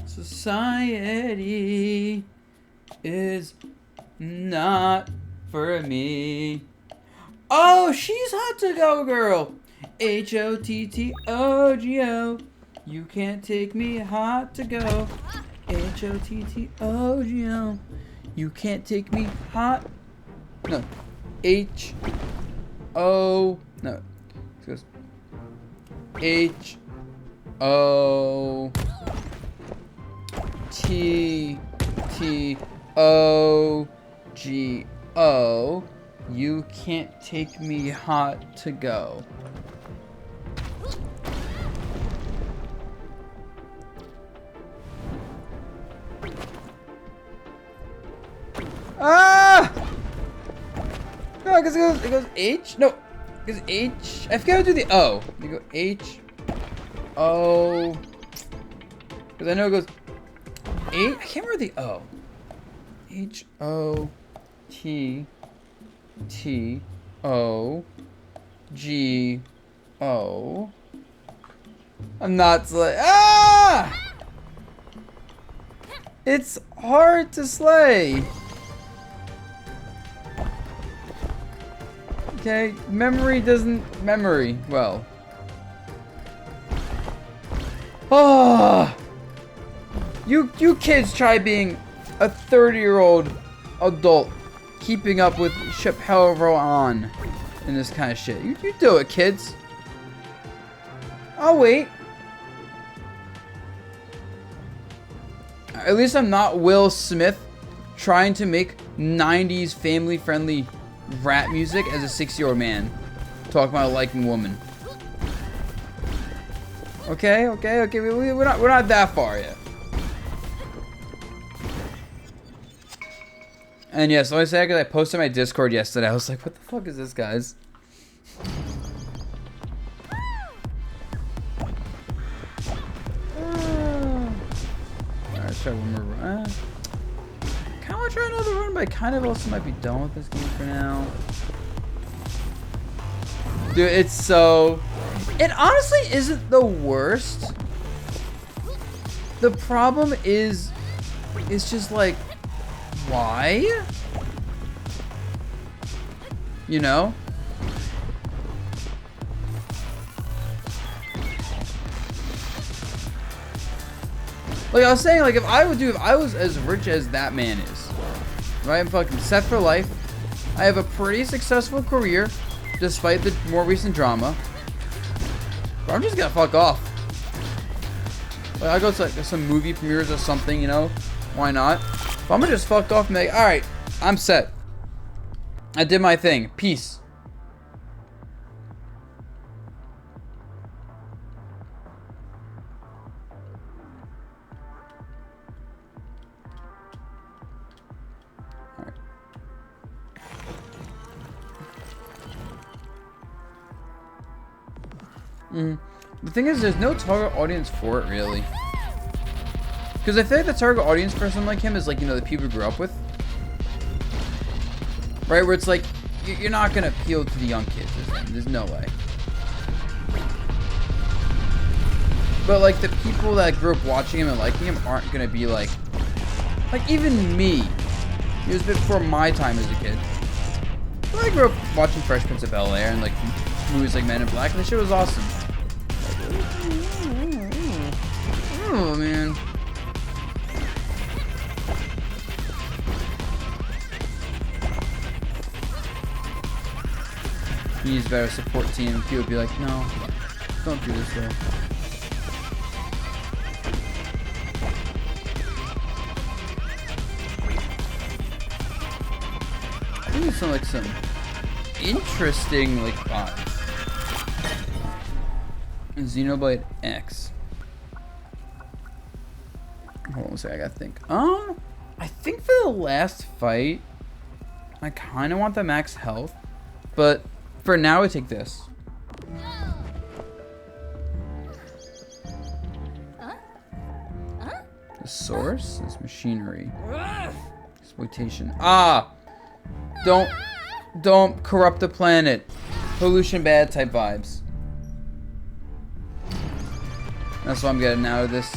Society is not for me. Oh, she's hot to go, girl. H-O-T-T-O-G-O. You can't take me hot to go. H-O-T-T-O-G-O. You can't take me hot. No. H-O. No. It goes H-O-T-T-O-G-O. You can't take me hot to go. Ah! No, because it goes H. No, because H. I forgot to do the O. You go H, O. Because I know it goes H. I can't remember the O. H O T T O G O. I'm not slay. Ah! It's hard to slay. Okay, memory doesn't memory well. Oh! You kids try being a 30-year-old adult keeping up with Chappelle Roan and this kind of shit. You do it, kids. I'll wait. At least I'm not Will Smith trying to make 90s family-friendly rap music as a 6-year-old man talking about liking woman. Okay. We're not that far yet. And yes, let me say, because I posted my Discord yesterday, I was like, what the fuck is this, guys? Alright, try one more run. Kind of want to try another run, but I kind of also might be done with this game for now. Dude, it's so... It honestly isn't the worst. The problem is... It's just like... Why? You know? Like I was saying, like if I was as rich as that man is, right? I'm fucking set for life. I have a pretty successful career, despite the more recent drama. But I'm just gonna fuck off. Like, I go to like some movie premieres or something, you know? Why not? But I'm gonna just fuck off and be like, alright, I'm set. I did my thing. Peace. The thing is, there's no target audience for it, really. Because I feel like the target audience for someone like him is like, you know, the people who grew up with. Right? Where it's like, you're not going to appeal to the young kids. There's no way. But like, the people that grew up watching him and liking him aren't going to be like even me. It was before my time as a kid. But I grew up watching Fresh Prince of Bel-Air and like movies like Men in Black, and the shit was awesome. Oh man. He needs a better support team. He would be like, no, don't do this though. These sound like some interesting like vibes. Xenoblade X. Hold on a second, I gotta think. I think for the last fight, I kind of want the max health, but for now, I take this. The source is machinery. Exploitation. Ah! Don't corrupt the planet. Pollution bad type vibes. That's what I'm getting out of this.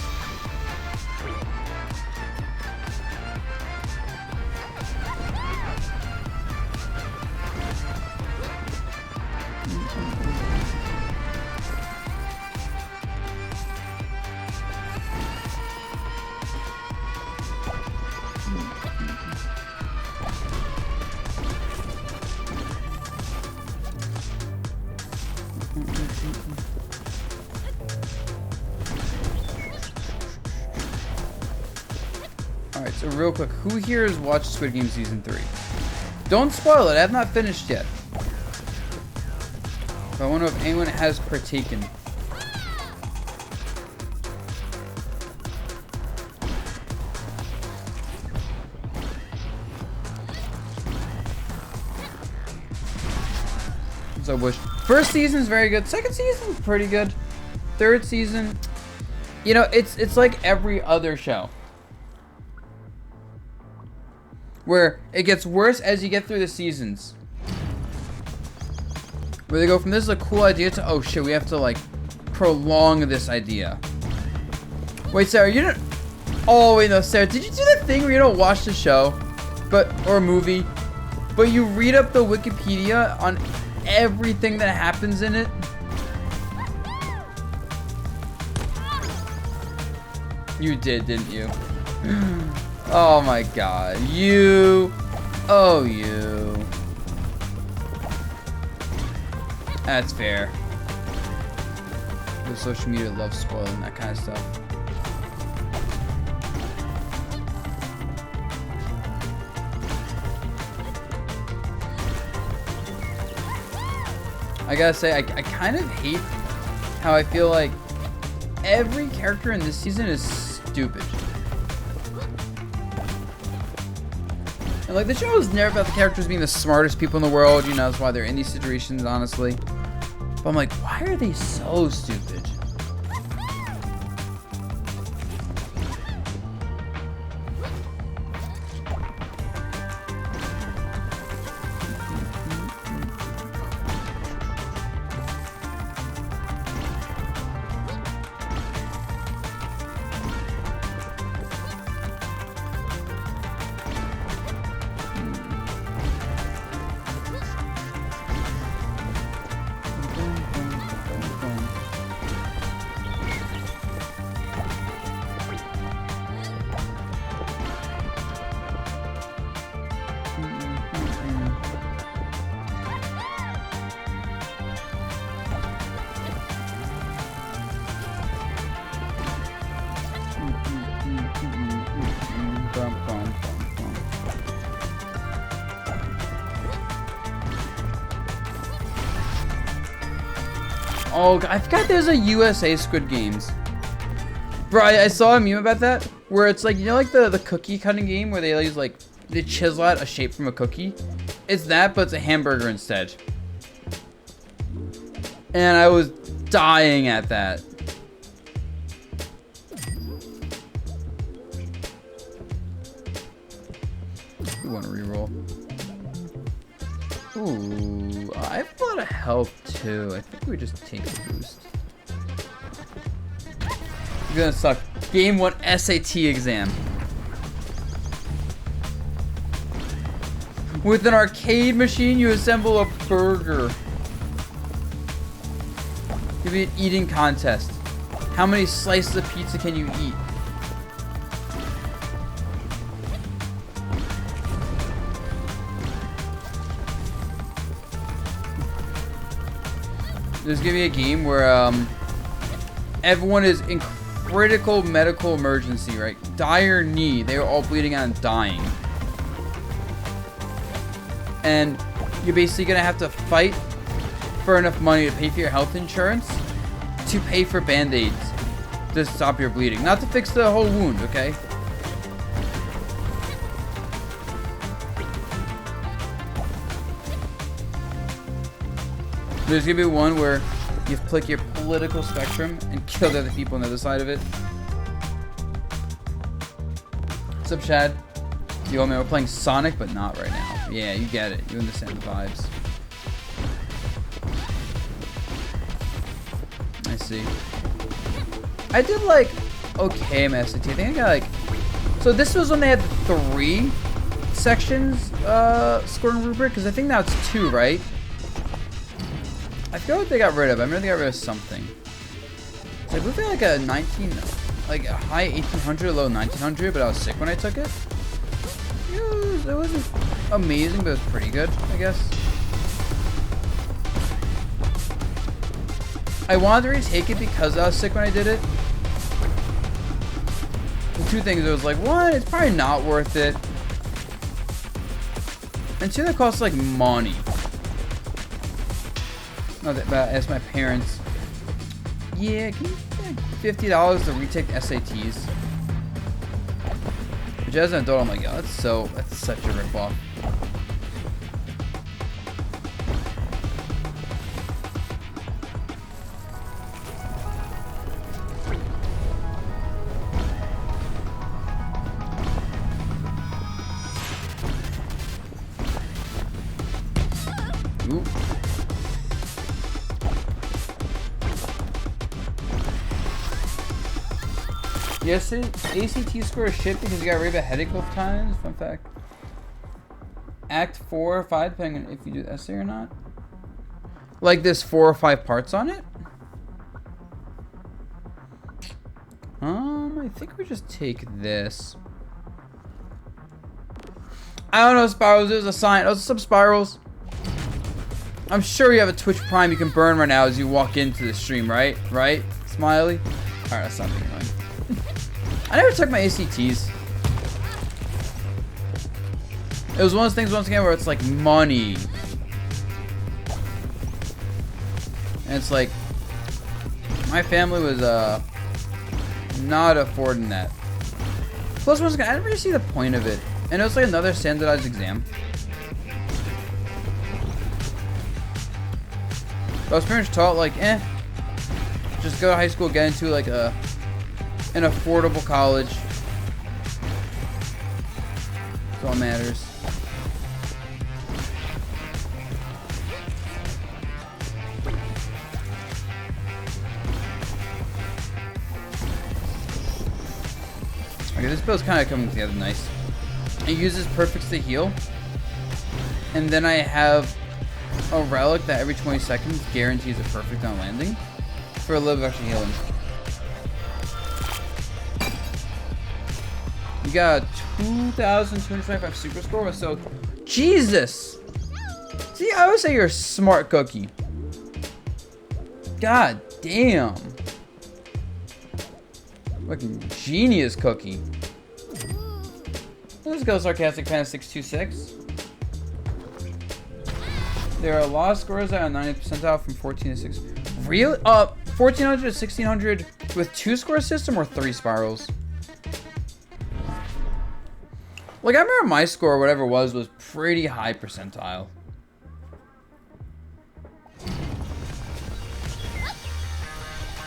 Alright, so real quick, who here has watched Squid Game Season 3? Don't spoil it, I have not finished yet. But I wonder if anyone has partaken. So wish. First season's very good. Second season's pretty good. Third season, you know, it's like every other show, where it gets worse as you get through the seasons. Where they go from this is a cool idea to, oh shit, we have to like prolong this idea. Wait, Sarah, you didn't. Oh wait, no, Sarah, did you do that thing where you don't watch the show, or a movie, but you read up the Wikipedia on everything that happens in it? You did, didn't you? Oh my god, you. Oh, you. That's fair. The social media loves spoiling that kind of stuff. I gotta say, I kind of hate how I feel like every character in this season is stupid. And like, the show is never about the characters being the smartest people in the world, you know, that's why they're in these situations, honestly. But I'm like, why are they so stupid? Oh, I forgot there's a USA Squid Games. Bro, I saw a meme about that where it's like, you know, like the cookie cutting game where they use like they chisel out a shape from a cookie. It's that, but it's a hamburger instead. And I was dying at that. We want to reroll. Ooh, I have a lot of health too. I think we just take the boost. It's gonna suck. Game 1 SAT exam. With an arcade machine, you assemble a burger. Give me an eating contest. How many slices of pizza can you eat? There's gonna be a game where everyone is in critical medical emergency, right? Dire need. They are all bleeding out and dying. And you're basically gonna have to fight for enough money to pay for your health insurance, to pay for band-aids to stop your bleeding. Not to fix the whole wound, okay? There's gonna be one where you flick your political spectrum and kill the other people on the other side of it. What's up, Chad? Yo, man, we're playing Sonic, but not right now. Yeah, you get it. You understand the vibes. I see. I did like okay, SAT. I think I got like. So this was when they had 3 sections scoring rubric, because I think now it's 2, right? I forgot what they got rid of. I remember they got rid of something. So I believe they had like a 19, like a high 1800, low 1900, but I was sick when I took it. It wasn't amazing, but it was pretty good, I guess. I wanted to retake it because I was sick when I did it. The 2 things, it was like, 1, it's probably not worth it. And 2, that costs like money. Not that bad. I asked my parents, yeah, can you get $50 to retake SATs? Which as an adult, I'm like, oh, that's such a ripoff. Ooh. Yes, ACT score is shit because you got rid of a headache both times. Fun fact. Act 4 or 5, depending on if you do the essay or not. Like there's 4 or 5 parts on it. I think we just take this. I don't know, Spirals. There's a sign. Oh, some Spirals. I'm sure you have a Twitch Prime you can burn right now as you walk into the stream, right? Right? Smiley? Alright, that's not being annoying. I never took my ACTs. It was one of those things once again where it's like money. And it's like my family was not affording that. Plus once again, I didn't really see the point of it. And it was like another standardized exam. But I was pretty much taught like, just go to high school, get into like an affordable college. That's all that matters. Okay, this build's kind of coming together nice. It uses perfects to heal. And then I have a relic that every 20 seconds guarantees a perfect on landing for a little bit of extra healing. You got a 2,225 super score, so Jesus! See, I would say you're a smart cookie. God damn. Fucking genius cookie. Let's go, Sarcastic Fan 626. There are a lot of scores that are 90th percentile from 14 to 6. Real 1400 to 1600 with 2 square system or 3 spirals. Like I remember my score, whatever it was pretty high percentile.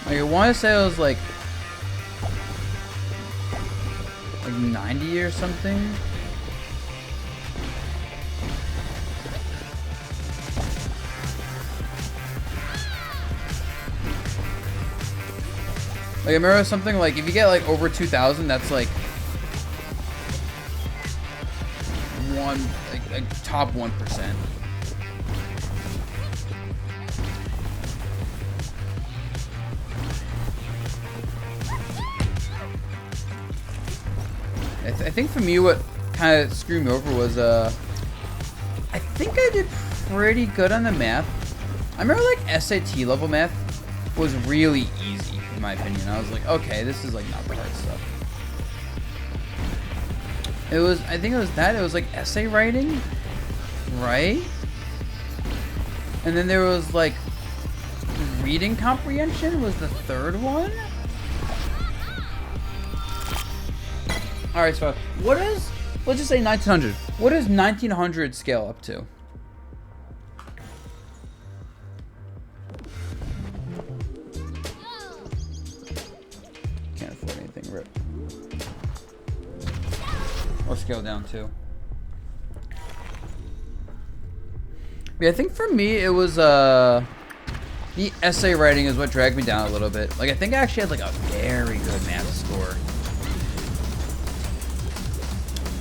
Like I want to say it was like 90 or something. Like I remember something like if you get like over 2,000, that's like top 1%. I think for me what kind of screwed me over was I think I did pretty good on the math. I remember like SAT level math was really easy in my opinion. I was like, okay, this is like not the hard stuff. It was, I think it was that. It was like essay writing, right? And then there was like reading comprehension was the third one. All right, so what is, let's just say 1900. What does 1900 scale up to? Can't afford anything, rip. Or scale down to. Yeah, I think for me it was the essay writing is what dragged me down a little bit. Like I think I actually had like a very good math score.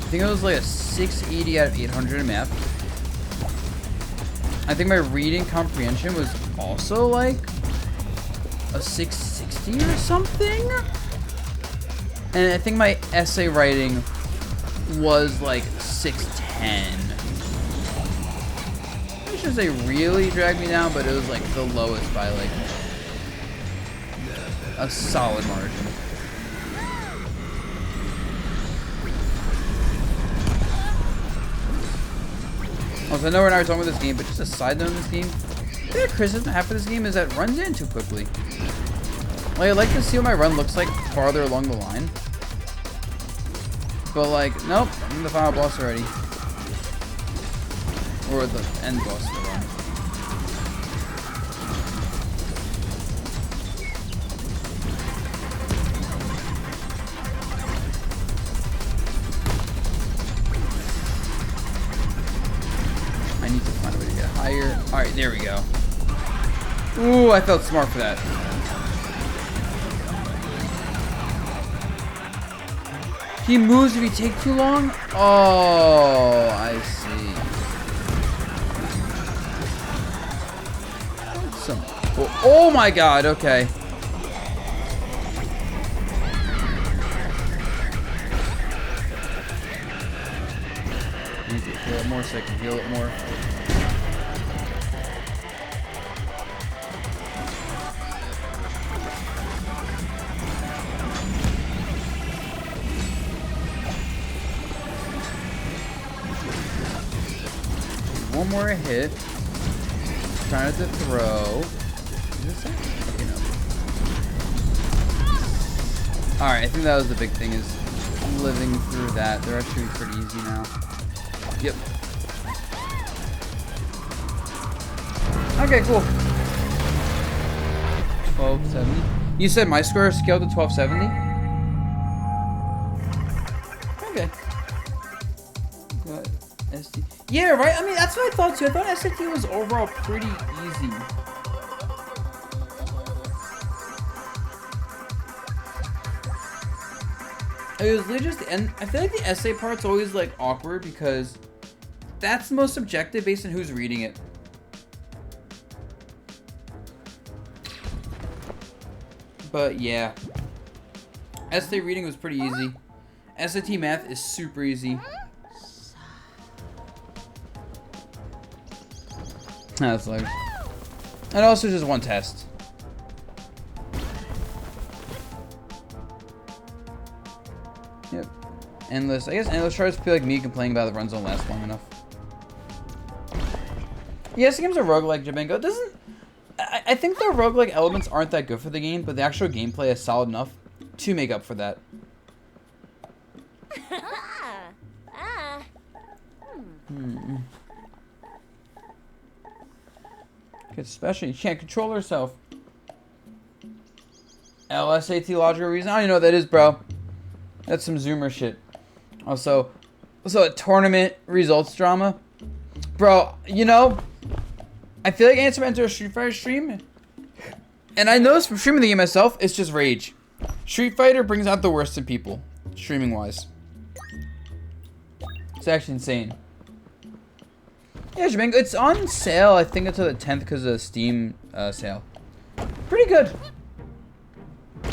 I think it was like a 680 out of 800 in math. I think my reading comprehension was also like a 660 or something. And I think my essay writing was like 610. I shouldn't say really dragged me down, but it was like the lowest by like a solid margin. Also, I know we're not talking about this game, but just a side note on this game. The other criticism I have for this game is that it runs in too quickly. Like, I'd like to see what my run looks like farther along the line. But like, nope, I'm in the final boss already. Or the end boss of the run. I need to find a way to get higher. Alright, there we go. Ooh, I felt smart for that. He moves if you take too long? Oh, I see. Some, oh my god, okay. I need to heal it more so I can heal it more. One more hit. Trying to throw. Is this it? Okay, no. Alright, I think that was the big thing, is living through that. They're actually pretty easy now. Yep. Okay, cool. 1270. You said my score scaled to 1270? Okay. SD. Yeah, right? I mean, that's what I thought too. I thought SAT was overall pretty easy. It was literally just, and I feel like the essay part's always like awkward because that's the most subjective based on who's reading it. But yeah. Essay reading was pretty easy. SAT math is super easy. That's like, and also just one test. Yep. Endless. I guess endless tries to feel like me complaining about the runs don't last long enough. Yes, the game's a roguelike, Jabenko. It doesn't. I think the roguelike elements aren't that good for the game, but the actual gameplay is solid enough to make up for that. Especially, you can't control herself. LSAT logical reason. I don't even know what that is, bro. That's some Zoomer shit. Also a tournament results drama. Bro, you know, I feel like Answer enter a Street Fighter stream. And I noticed from streaming the game myself, it's just rage. Street Fighter brings out the worst in people, streaming wise. It's actually insane. Yeah, Jamango, it's on sale, I think, until the 10th because of the Steam sale. Pretty good.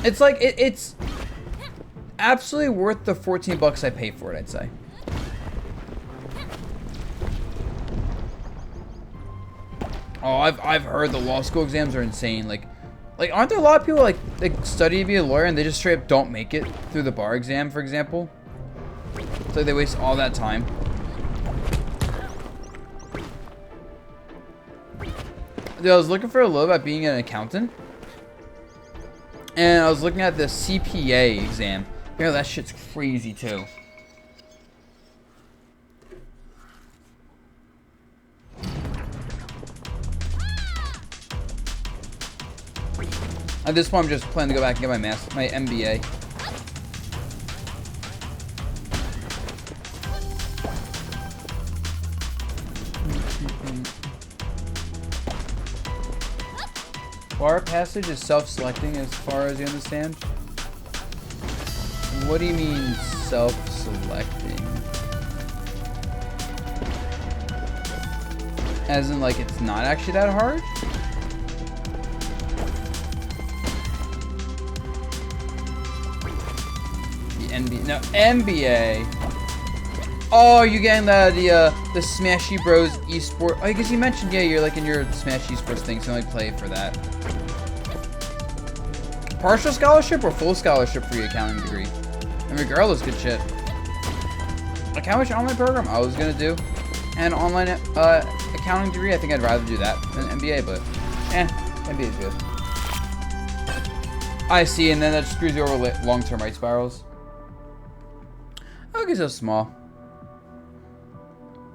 It's like, it's absolutely worth the 14 bucks I pay for it, I'd say. Oh, I've heard the law school exams are insane. Like aren't there a lot of people like study to be a lawyer and they just straight up don't make it through the bar exam, for example? It's like they waste all that time. Dude, I was looking for a little about being an accountant. And I was looking at the CPA exam. You know, that shit's crazy too. At this point, I'm just planning to go back and get my MBA. Bar passage is self-selecting as far as you understand. What do you mean self-selecting? As in, like, it's not actually that hard? No, NBA. Oh, you're getting the Smashy Bros eSport. Oh, because you mentioned, yeah, you're like in your Smash eSports thing, so you only play for that. Partial scholarship or full scholarship for your accounting degree? And regardless, good shit. Like how much online program I was gonna do, and online accounting degree. I think I'd rather do that than MBA, but MBA is good. I see, and then that screws you over long-term rate spirals. Okay, so small.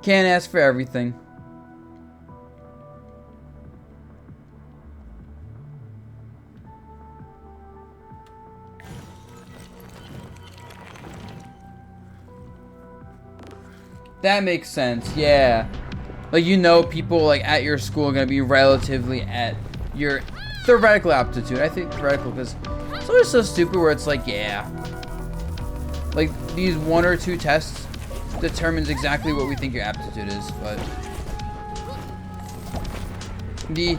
Can't ask for everything. That makes sense, yeah. Like, you know, people like at your school are gonna be relatively at your theoretical aptitude. I think theoretical because it's always so stupid where it's like, yeah. Like, these 1 or 2 tests determines exactly what we think your aptitude is, but the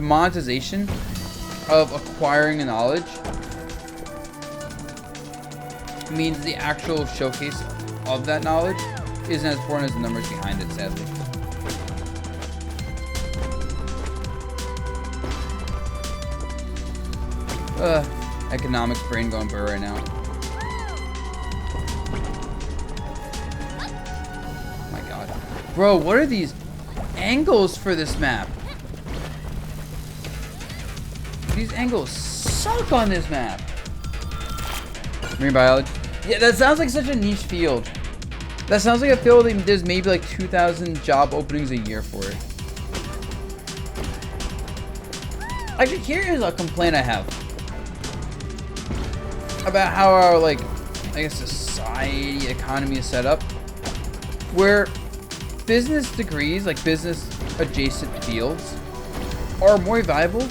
monetization of acquiring knowledge means the actual showcase of that knowledge isn't as important as the numbers behind it, sadly. Economics brain going burr right now. Oh my god. Bro, what are these angles for this map? These angles suck on this map. Marine biology. Yeah, that sounds like such a niche field. That sounds like a field that there's maybe like 2,000 job openings a year for it. Actually, here is a complaint I have about how our, like, I guess society, economy is set up, where business degrees, like business adjacent fields, are more valuable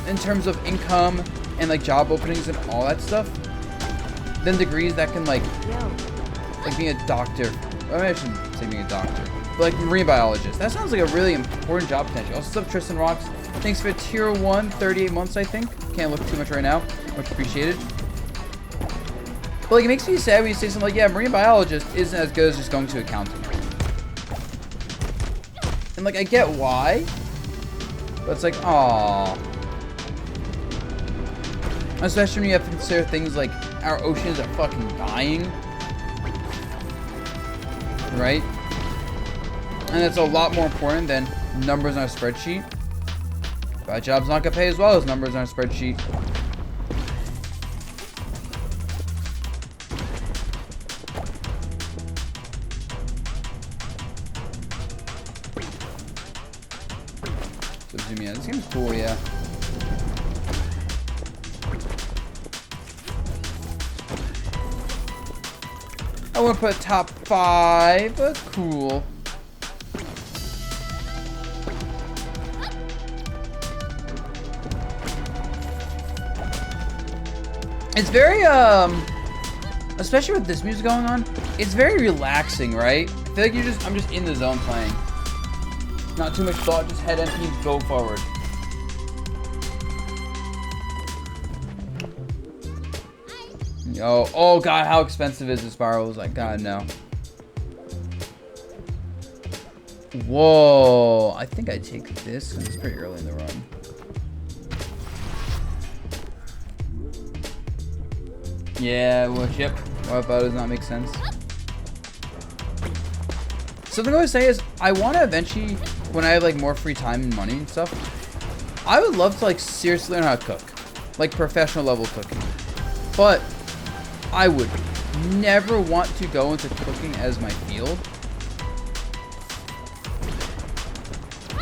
in terms of income and like job openings and all that stuff than degrees that can like being a doctor. I mean, I shouldn't say being a doctor, but like marine biologist. That sounds like a really important job potential. Also, what's up, Tristan Rocks? Thanks for tier 1, 38 months, I think. Can't look too much right now. Much appreciated. But like, it makes me sad when you say something like, yeah, marine biologist isn't as good as just going to accounting. And like, I get why, but it's like, aww. Especially when you have to consider things like our oceans are fucking dying. Right? And that's a lot more important than numbers on a spreadsheet. But a job's not gonna pay as well as numbers on a spreadsheet. So zoom in. This game's cool, yeah. I want to put top 5, but cool. It's very, especially with this music going on, it's very relaxing, right? I feel like I'm just in the zone playing. Not too much thought, just head empty, go forward. Yo, oh god, how expensive is this Spirals? Like, god, no. Whoa, I think I take this, and it's pretty early in the run. Yeah, well, yep. Wipeout does not make sense. Something I would say is, I want to eventually, when I have like more free time and money and stuff, I would love to like seriously learn how to cook. Like professional level cooking. But I would never want to go into cooking as my field.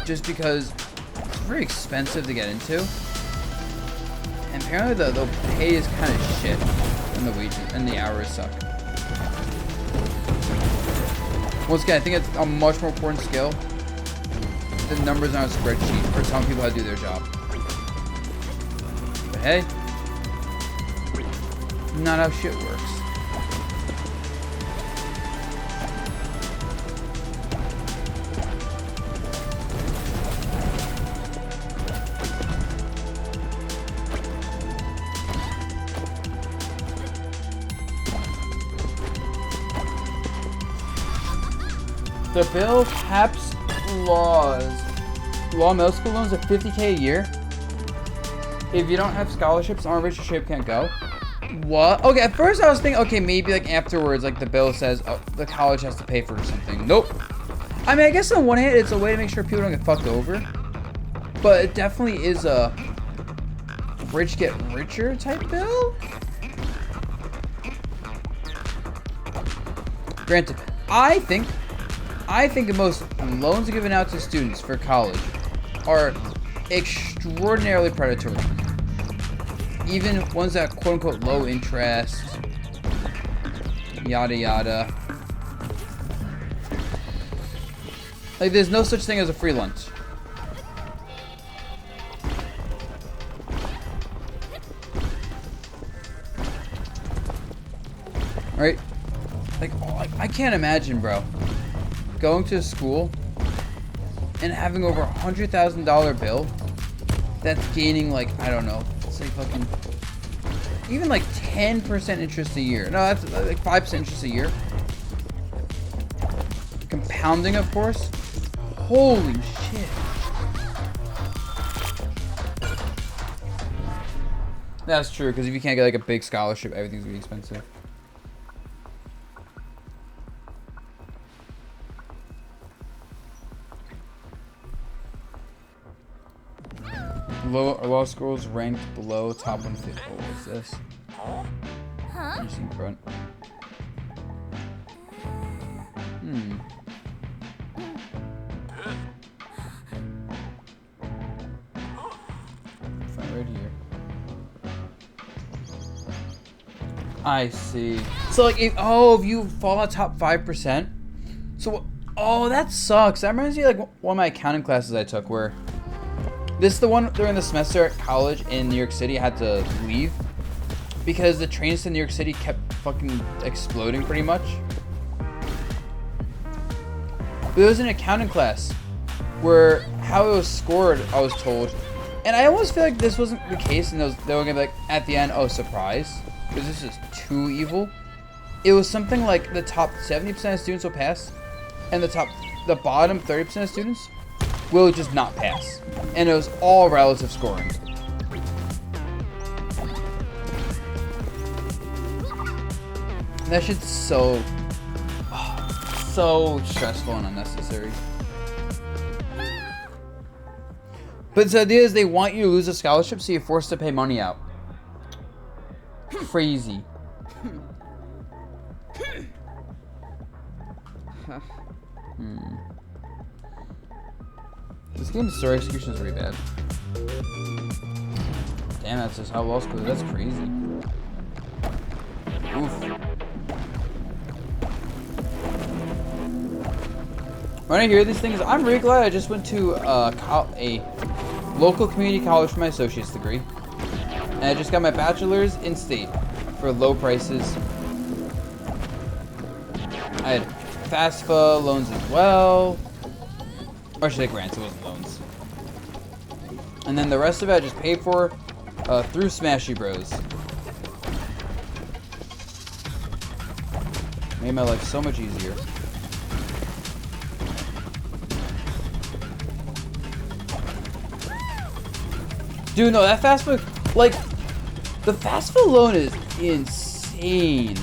Just because it's very expensive to get into. And apparently the pay is kind of shit. And the wages and the hours suck. Once again, I think it's a much more important skill than numbers on a spreadsheet for telling people how to do their job. But hey, not how shit works. The bill caps law middle school loans at $50K a year. If you don't have scholarships, on relationship can't go. What? Okay, at first I was thinking, okay, maybe like afterwards, like the bill says, oh, the college has to pay for something. Nope. I mean, I guess on one hand, it's a way to make sure people don't get fucked over. But it definitely is a rich get richer type bill. Granted, I think the most loans given out to students for college are extraordinarily predatory. Even ones that quote-unquote low interest, yada yada. Like, there's no such thing as a free lunch. Right? Like, I can't imagine, bro, going to school and having over $100,000 bill that's gaining, like, I don't know, it's like fucking, even like 10% interest a year. No, that's like 5% interest a year. Compounding, of course. Holy shit. That's true, because if you can't get like a big scholarship, everything's gonna be expensive. Law schools ranked below top 150. What is this? Huh? Interesting front. Front right here. I see. So like, if you fall out top 5%. So, oh, that sucks. That reminds me of like one of my accounting classes I took where. This is the one during the semester at college in New York City. I had to leave because the trains to New York City kept fucking exploding pretty much. But it was an accounting class where how it was scored, I was told. And I almost feel like this wasn't the case and they were gonna be like, at the end, oh, surprise. Because this is too evil. It was something like the top 70% of students will pass and the bottom 30% of students will just not pass. And it was all relative scoring. That shit's so stressful and unnecessary. But the idea is they want you to lose a scholarship, so you're forced to pay money out. Crazy. This game's story execution is really bad. Damn, that's just how law school. That's crazy. Oof. When I hear these things, I'm really glad I just went to a local community college for my associate's degree. And I just got my bachelor's in state for low prices. I had FAFSA loans as well. Or should I grants? It wasn't loans. And then the rest of it I just paid for through Smashy Bros. Made my life so much easier. Dude, no, that FAFSA, like, the FAFSA loan is insane.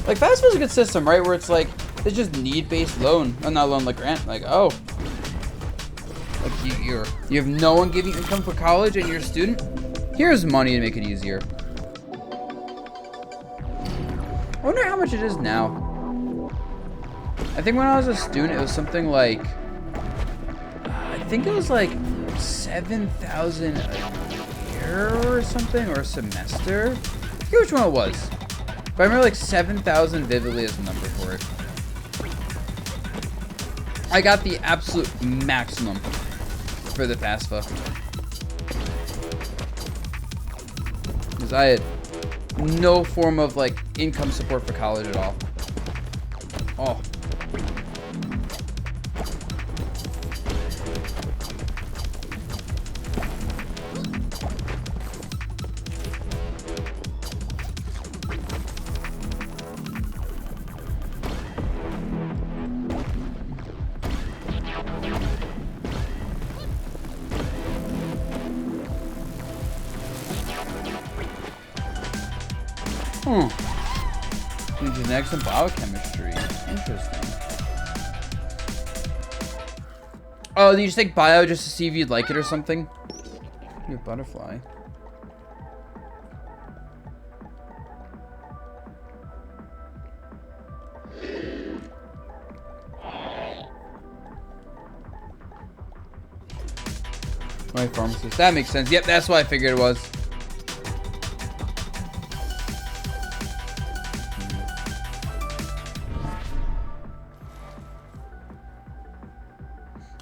Like, FAFSA is a good system, right? Where it's like, it's just need-based loan. Oh, not loan, like grant. Like, oh. Like, you have no one giving you income for college and you're a student? Here's money to make it easier. I wonder how much it is now. I think when I was a student, it was something like, I think it was like 7,000 a year or something, or a semester. I forget which one it was. But I remember like 7,000 vividly as the number for it. I got the absolute maximum for the FAFSA. Because I had no form of like income support for college at all. Oh. Genetics and biochemistry. Interesting. Oh, did you just take bio just to see if you'd like it or something? You're a butterfly. Right, pharmacist. That makes sense. Yep, that's what I figured it was.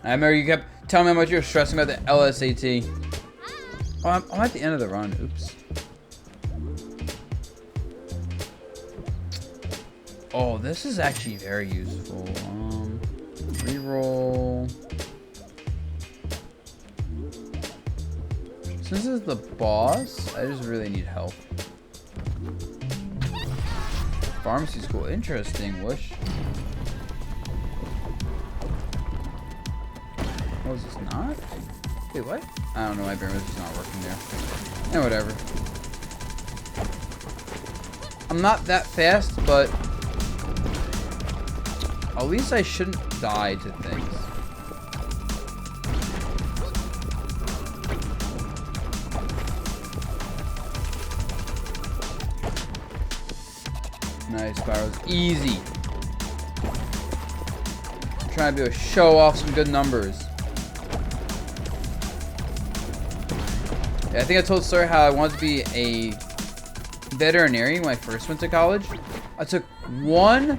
I remember you kept telling me how much you were stressing about the LSAT. Oh, I'm at the end of the run. Oops. Oh, this is actually very useful. Reroll. Since this is the boss, I just really need help. Pharmacy school. Interesting. Wish. Oh, is this not? Wait, what? I don't know. My brain was just not working there. And whatever. I'm not that fast, but at least I shouldn't die to things. Nice, Spirals. Easy. I'm trying to show off some good numbers. I think I told Sir how I wanted to be a veterinarian when I first went to college. I took one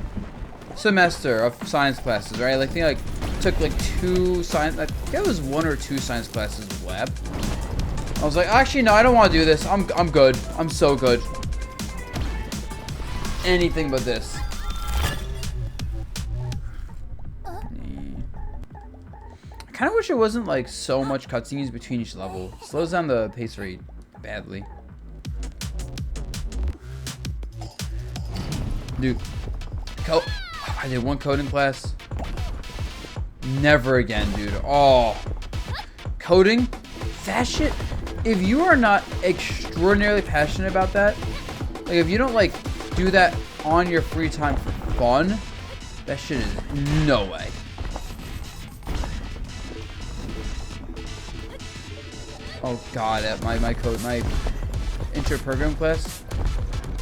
semester of science classes, right? Like, I think I took like 2 science. I think it was 1 or 2 science classes of lab. I was like, actually, no, I don't want to do this. I'm good. I'm so good. Anything but this. I kind of wish it wasn't like so much cutscenes between each level. It slows down the pace rate badly. Dude, I did 1 coding class. Never again, dude. Oh, coding, that shit. If you are not extraordinarily passionate about that, like if you don't like do that on your free time for fun, That shit is no way. Oh god, at my intro program class.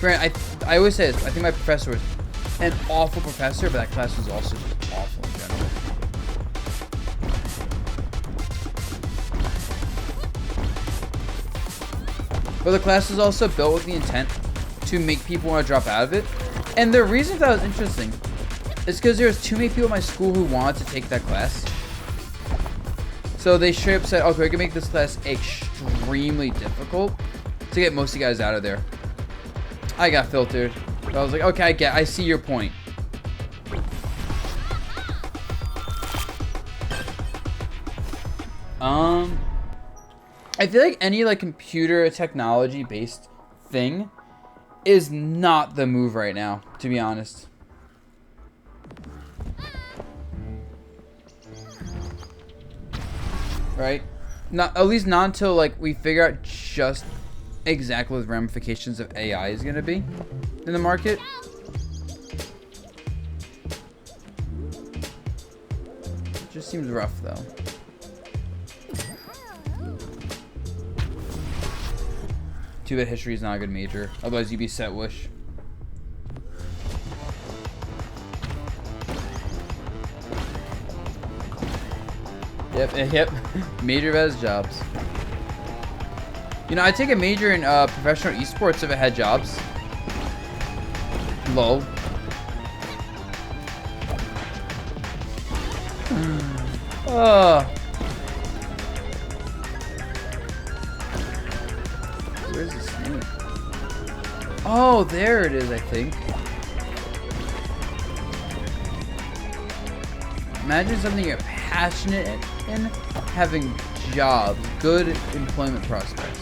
Grant, I always say this, I think my professor was an awful professor, but that class was also just awful in general. But the class is also built with the intent to make people want to drop out of it. And the reason that was interesting is because there was too many people in my school who wanted to take that class. So they straight up said, okay, we can make this class extremely difficult to get most of you guys out of there. I got filtered. But I was like, okay, I see your point. I feel like any like computer technology based thing is not the move right now, to be honest. Right? Not at least not until like we figure out just exactly what the ramifications of AI is gonna be in the market. It just seems rough though. Too bad history is not a good major. Otherwise you'd be set wish. Yep. Major has jobs. You know, I'd take a major in professional esports if it had jobs. Lol. Where's the snake? Oh, there it is, I think. Imagine something you're passionate in, having jobs, good employment prospects.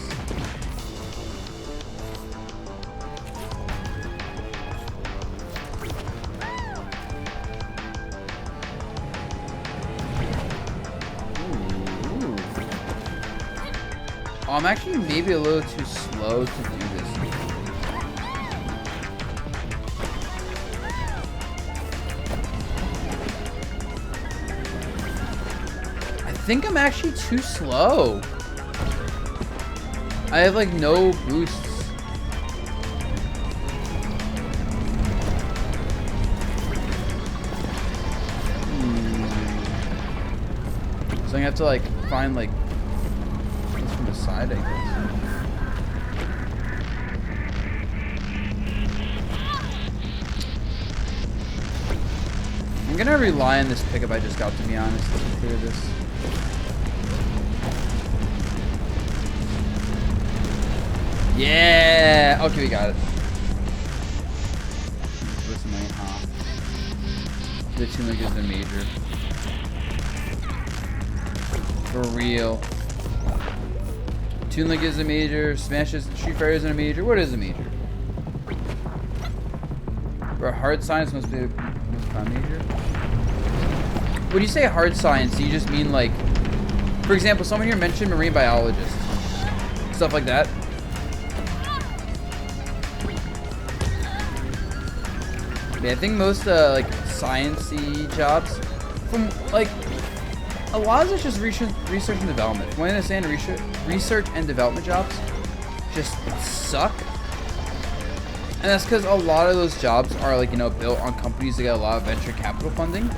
Ooh. Oh, I'm actually maybe a little too slow to do this. I think I'm actually too slow. I have like no boosts. So I have to like find like this from the side, I guess. I'm gonna rely on this pickup I just got, to be honest, to clear this. Yeah! Okay, we got it. Listen, the two like is a major. For real. Toon Link is a major. Smash is Street Fighter isn't a major. What is a major? Bro, hard science must be a major. When you say hard science, do you just mean like, for example, someone here mentioned marine biologist, stuff like that. Yeah, I think most like science-y jobs, from like a lot of it's just research and development. From what I understand, research and development jobs just suck, and that's because a lot of those jobs are like, you know, built on companies that get a lot of venture capital funding,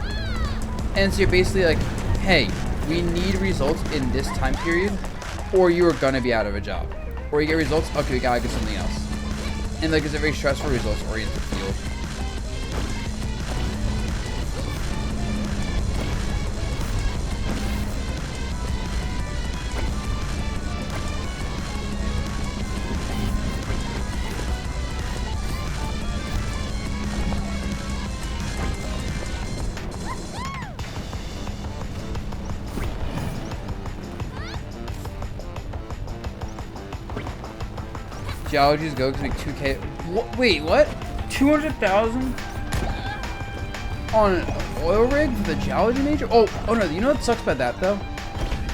and so you're basically like, hey, we need results in this time period, or you are gonna be out of a job, or you get results, okay, we gotta get something else, and like it's a very stressful results-oriented field. Geology's go because like 2K. What? Wait, what? 200,000 on an oil rig for the geology major? Oh no! You know what sucks about that though?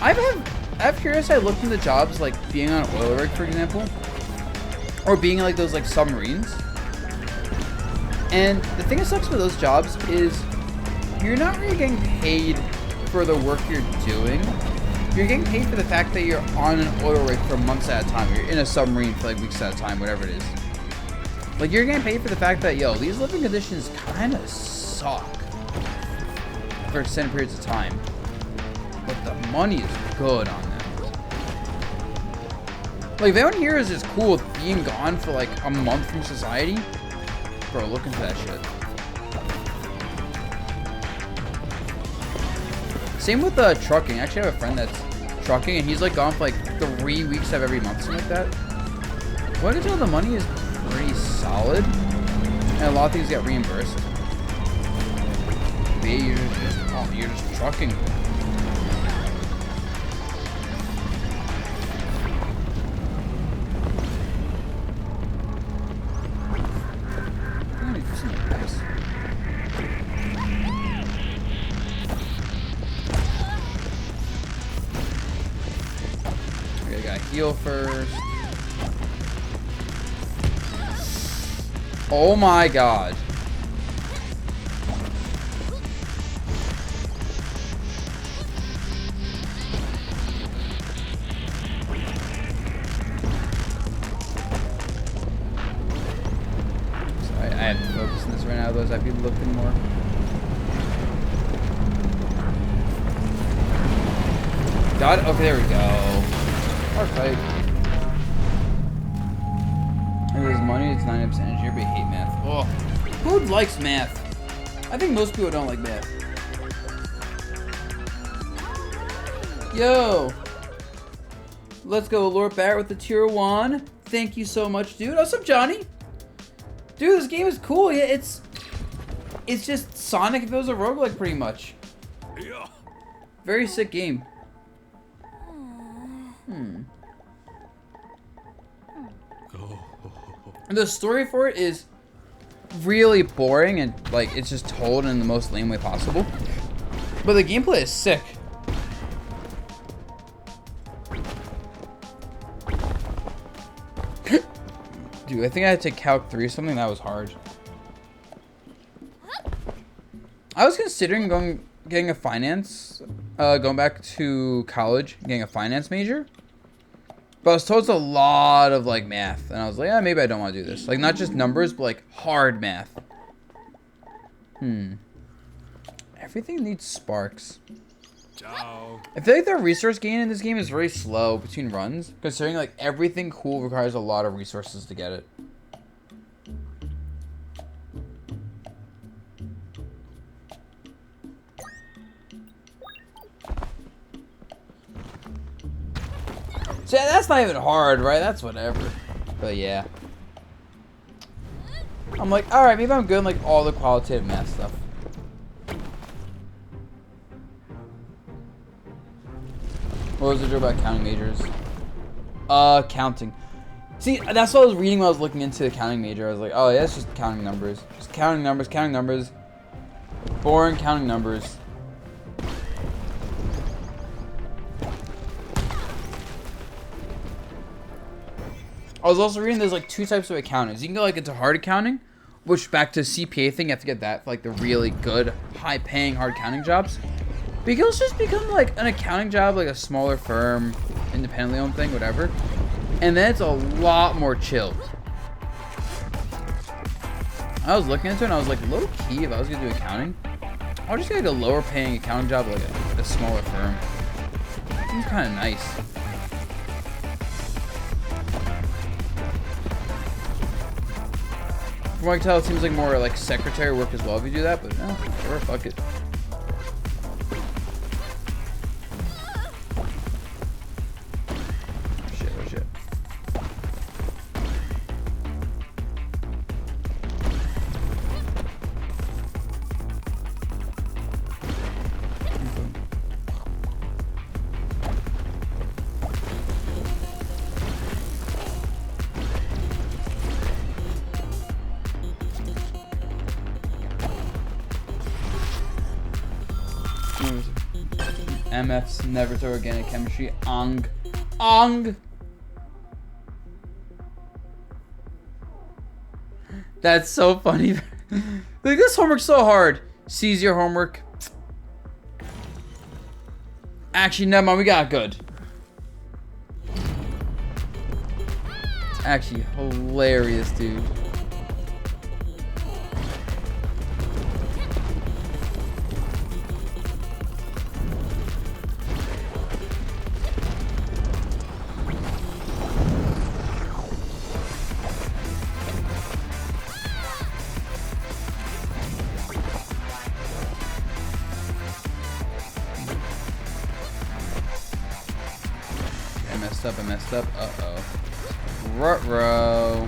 I've curious. I looked into jobs like being on an oil rig, for example, or being in like those like submarines. And the thing that sucks about those jobs is you're not really getting paid for the work you're doing. You're getting paid for the fact that you're on an oil rig for months at a time. You're in a submarine for like weeks at a time, whatever it is. Like, you're getting paid for the fact that, yo, these living conditions kind of suck for extended periods of time. But the money is good on them. Like, if anyone here is as cool with being gone for like a month from society, bro, look into that shit. Same with trucking. I actually have a friend that's trucking, and he's like gone for like 3 weeks out of every month, something like that. Well, I can tell the money is pretty solid, and a lot of things get reimbursed. But you're just trucking. Okay, I gotta heal first. Oh my god. Sorry, I have to focus on this right now, otherwise I'd be looking more. Got it? Okay, there we go. Alright. His money, it's 90% engineer, but hate math. Oh, who likes math? I think most people don't like math. Yo, let's go, Lord Barrett with the tier 1. Thank you so much, dude. What's up, Johnny? Dude, this game is cool. Yeah, it's just Sonic if it was a roguelike, pretty much. Yeah. Very sick game. The story for it is really boring and like it's just told in the most lame way possible. But the gameplay is sick. Dude, I think I had to take Calc 3 or something that was hard. I was considering getting a finance, going back to college, getting a finance major. But I was told it's a lot of like math, and I was like, yeah, maybe I don't want to do this. Like not just numbers, but like hard math. Everything needs sparks. Ciao. I feel like the resource gain in this game is very slow between runs, considering like everything cool requires a lot of resources to get it. So yeah, that's not even hard, right? That's whatever. But yeah. I'm like, alright, maybe I'm good in like all the qualitative math stuff. What was the joke about counting majors? Counting. See, that's what I was reading when I was looking into the counting major. I was like, oh yeah, it's just counting numbers. Just counting numbers. Boring counting numbers. I was also reading there's like 2 types of accountants. You can go like into hard accounting, which back to CPA thing, you have to get that for like the really good, high paying hard accounting jobs. But you can also just become like an accounting job, like a smaller firm, independently owned thing, whatever. And then it's a lot more chill. I was looking into it and I was like, low key, if I was gonna do accounting, I would just get like a lower paying accounting job, like a smaller firm. Seems kind of nice. From what I can tell, it seems like more like secretary work as well if you do that, but no, sure, fuck it. Oh shit. MF's never to organic chemistry. Ong. That's so funny. Like, this homework's so hard. C's your homework. Actually, never mind. We got good. It's actually hilarious, dude. I messed up. Uh-oh. Ruh-roh.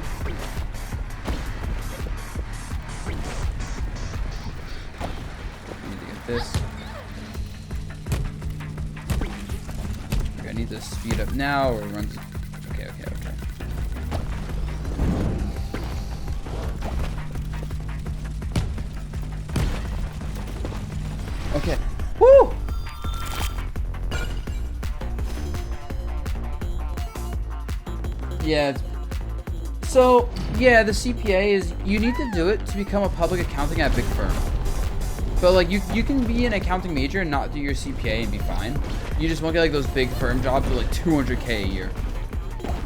Need to get this. Okay, I need to speed up now or run. Okay. Okay. Woo! Yeah. So, yeah, the CPA is, you need to do it to become a public accounting at a big firm. But, like, you can be an accounting major and not do your CPA and be fine. You just won't get, like, those big firm jobs with, like, $200K a year.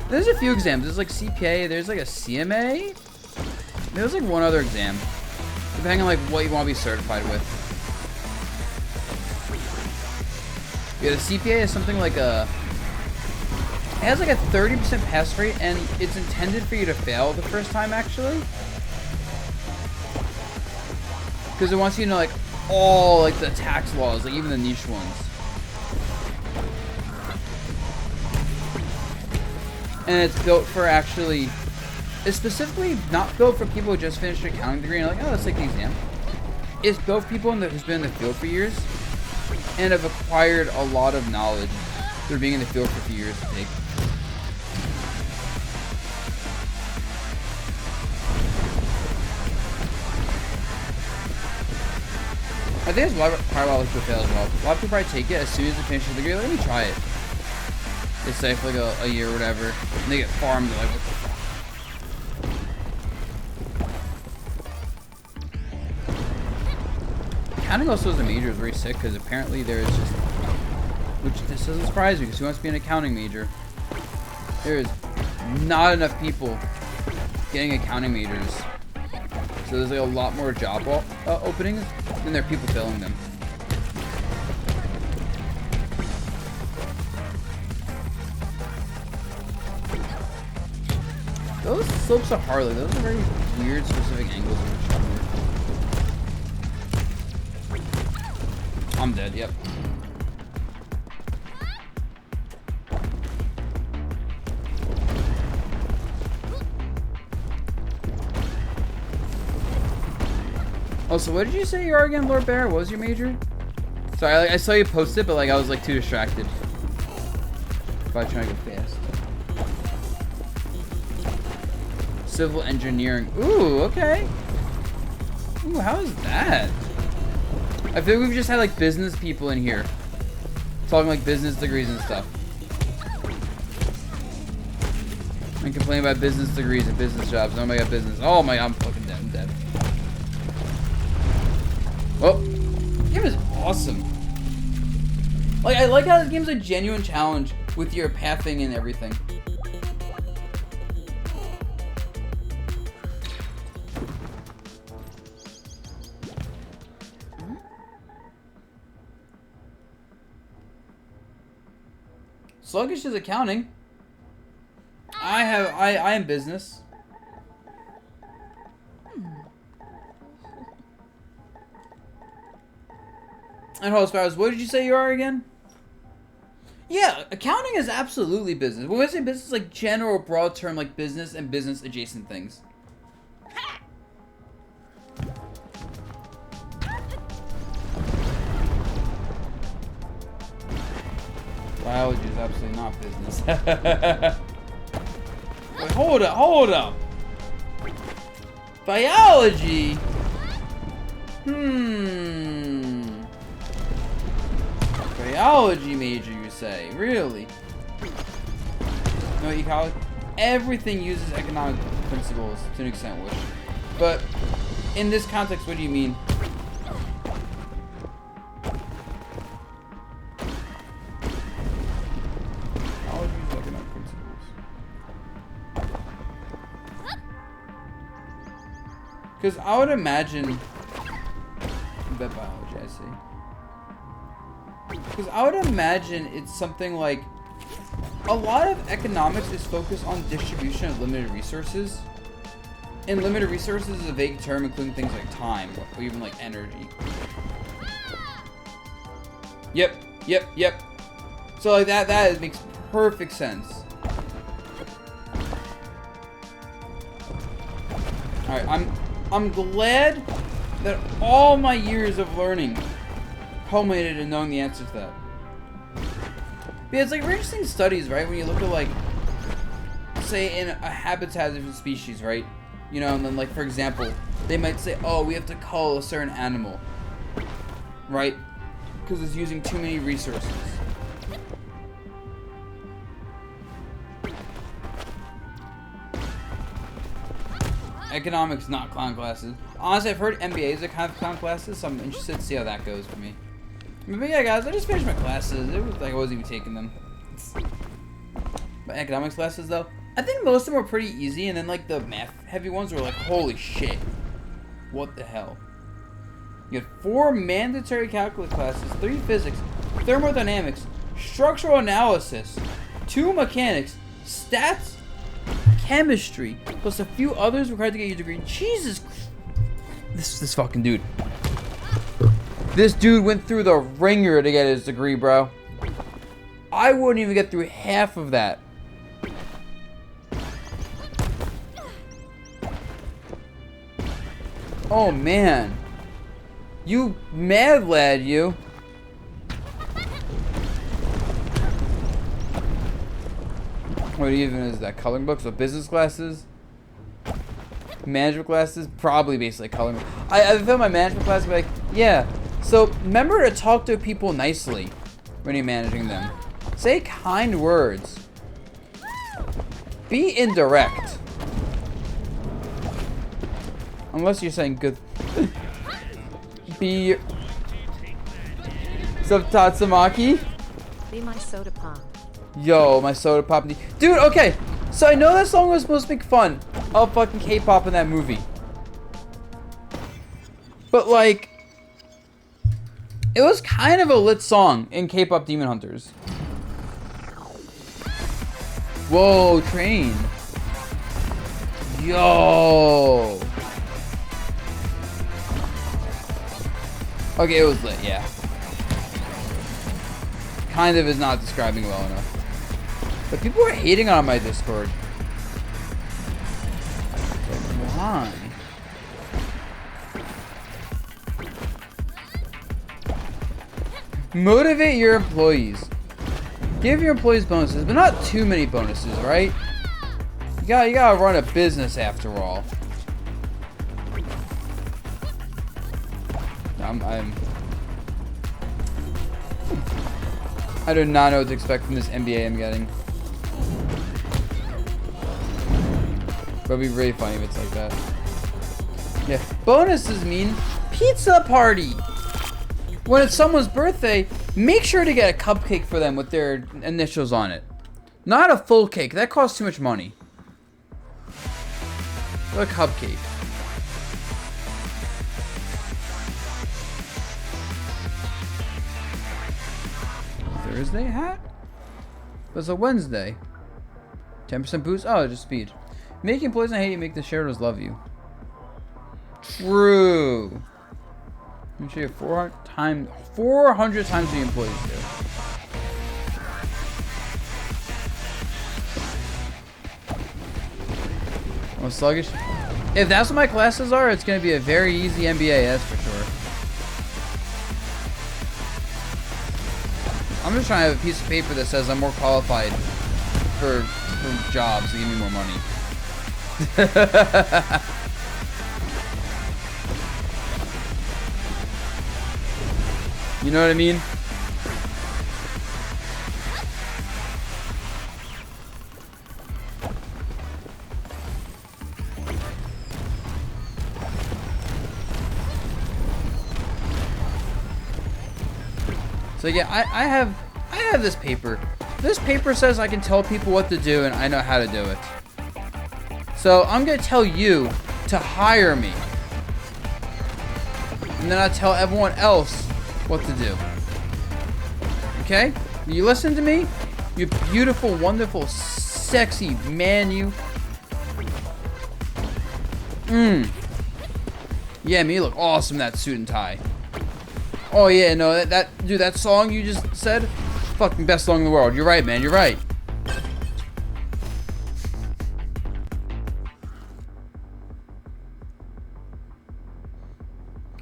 There's a few exams. There's, like, CPA. There's, like, a CMA. There's, like, one other exam. Depending on, like, what you want to be certified with. Yeah, the CPA is something like a... It has like a 30% pass rate, and it's intended for you to fail the first time, actually. Because it wants you to know, like, all, like, the tax laws, like, even the niche ones. And it's built for actually... It's specifically not built for people who just finished an accounting degree and are like, oh, let's take the exam. It's built for people who's been in the field for years and have acquired a lot of knowledge through being in the field for a few years to take. I think there's probably a lot of people fail as well. A lot of people probably take it as soon as they finish the degree. Let me try it. They stay for like a year or whatever, and they get farmed. They're like, what the fuck? Accounting also as a major is very sick because apparently there is just, which this doesn't surprise me because who wants to be an accounting major? There is not enough people getting accounting majors. So there's like a lot more job openings than there are people filling them. Those slopes are hard. Like, those are very weird, specific angles of the shot. I'm dead. Yep. Oh, so what did you say you are again, Lord Bear? What was your major? Sorry, I saw you post it, but like I was like too distracted. By trying to go fast. Civil engineering. Ooh, okay. Ooh, how is that? I feel like we've just had like business people in here talking like business degrees and stuff. And complaining about business degrees and business jobs. Oh my god, business. Oh my god, I'm fucking dead. I'm dead. Oh, this game is awesome. Like, I like how this game's a genuine challenge with your pathing and everything. Sluggish is accounting. I am business. And host Sparrows, what did you say you are again? Yeah, accounting is absolutely business. When we say business, it's like general broad term like business and business adjacent things. Biology is absolutely not business. Wait, hold up. Biology? Biology major, you say? Really? No, ecology? Everything uses economic principles to an extent, which. But in this context, what do you mean? Because I would imagine... I bet biology, I see. Because I would imagine it's something like... A lot of economics is focused on distribution of limited resources. And limited resources is a vague term including things like time, or even like energy. Yep. So like that makes perfect sense. Alright, I'm glad that all my years of learning culminated in knowing the answer to that. Yeah, it's like very interesting studies, right? When you look at like, say in a habitat of different species, right? You know, and then like for example, they might say, oh, we have to cull a certain animal, right? Because it's using too many resources. Economics, not clown classes. Honestly, I've heard MBAs are kind of clown classes, so I'm interested to see how that goes for me. But yeah, guys, I just finished my classes. It was like I wasn't even taking them. But economics classes, though, I think most of them were pretty easy, and then like the math heavy ones were like, holy shit, what the hell? You had 4 mandatory calculus classes, 3 physics, thermodynamics, structural analysis, 2 mechanics, stats, chemistry, plus a few others required to get your degree. Jesus Christ. This fucking dude. This dude went through the ringer to get his degree, bro. I wouldn't even get through half of that. Oh, man. You mad lad, you. What even is that? Coloring books? So business classes? Management classes? Probably basically coloring. I feel my management class would be like, yeah. So remember to talk to people nicely when you're managing them. Say kind words. Be indirect. Unless you're saying good. Be. Subtatsamaki? Be my soda pop. Yo, my soda pop. Dude, okay. So I know that song was supposed to make fun of fucking K-pop in that movie. But like, it was kind of a lit song in K-pop Demon Hunters. Whoa, train. Yo. Okay, it was lit, yeah. Kind of is not describing well enough. But people are hating on my Discord. Why? Motivate your employees. Give your employees bonuses, but not too many bonuses, right? You gotta run a business after all. I do not know what to expect from this MBA I'm getting. But it'd be really funny if it's like that. Yeah. Bonuses mean pizza party. When it's someone's birthday, make sure to get a cupcake for them with their initials on it. Not a full cake. That costs too much money. A cupcake. Thursday hat? But it's a Wednesday. 10% boost? Oh, just speed. Make employees not hate you, make the shareholders love you. True. I'm sure you have 400 times the employees do. Oh, sluggish. If that's what my classes are, it's going to be a very easy MBA, that's for sure. I'm just trying to have a piece of paper that says I'm more qualified for jobs to give me more money. You know what I mean? So yeah, I have this paper. This paper says I can tell people what to do and I know how to do it. So I'm gonna tell you to hire me. And then I tell everyone else what to do. Okay? You listen to me? You beautiful, wonderful, sexy man, you. Yeah, me, you look awesome in that suit and tie. Oh yeah, no, dude, that song you just said, fucking best song in the world. You're right, man. You're right.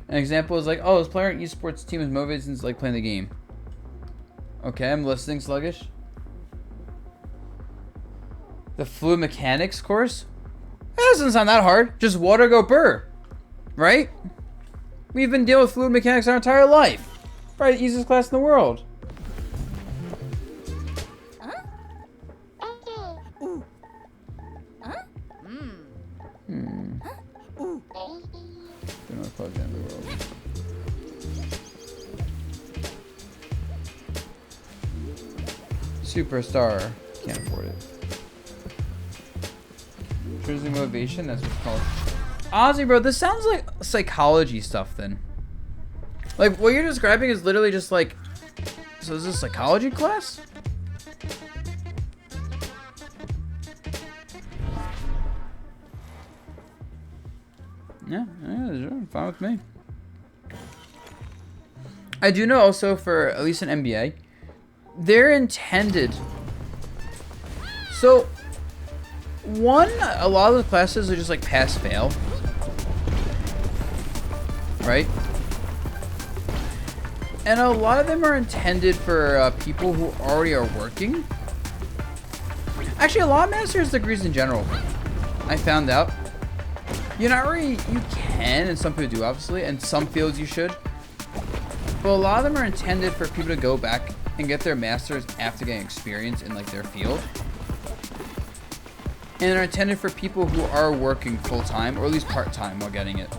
An example is like, oh, this player on esports team is motivated since like playing the game. Okay, I'm listening, sluggish. The fluid mechanics course? That doesn't sound that hard. Just water go burr. Right? We've been dealing with fluid mechanics our entire life. Probably the easiest class in the world. Don't know if plugged in the world. Superstar. Can't afford it. Intrinsic motivation, that's what's called. Honestly, bro, this sounds like psychology stuff then. Like, what you're describing is literally just like... So is this a psychology class? Yeah, sure, fine with me. I do know also for at least an MBA, they're intended. So, one, a lot of the classes are just like pass-fail. Right? And a lot of them are intended for people who already are working. Actually, a lot of master's degrees in general, I found out. You're not really, you can, and some people do obviously, and some fields you should. But a lot of them are intended for people to go back and get their masters after getting experience in like their field. And they're intended for people who are working full-time, or at least part-time while getting it.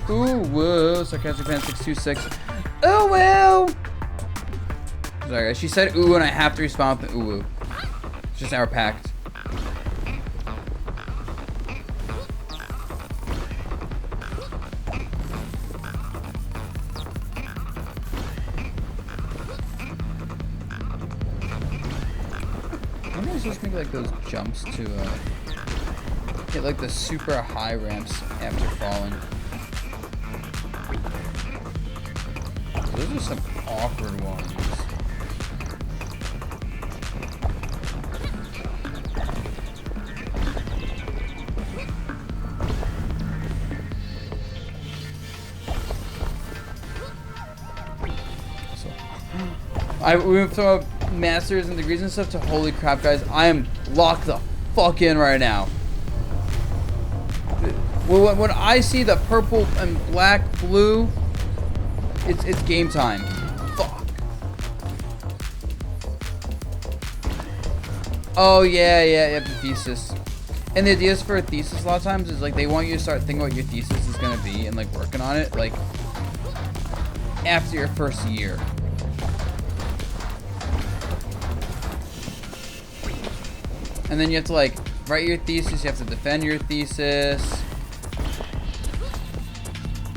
Ooh, whoa, sarcastic fan 626. Ooh, woo! Sorry, guys. She said ooh, and I have to respond with the ooh, woo. It's just our pact. When am I supposed to make like those jumps to hit like the super high ramps after falling? Those are some awkward ones. So, we went from masters and degrees and stuff to holy crap, guys. I am locked the fuck in right now. When I see the purple and black, blue, it's game time. Fuck. Oh yeah, the thesis. And the ideas for a thesis a lot of times is like they want you to start thinking what your thesis is gonna be and like working on it like after your first year. And then you have to like write your thesis, you have to defend your thesis.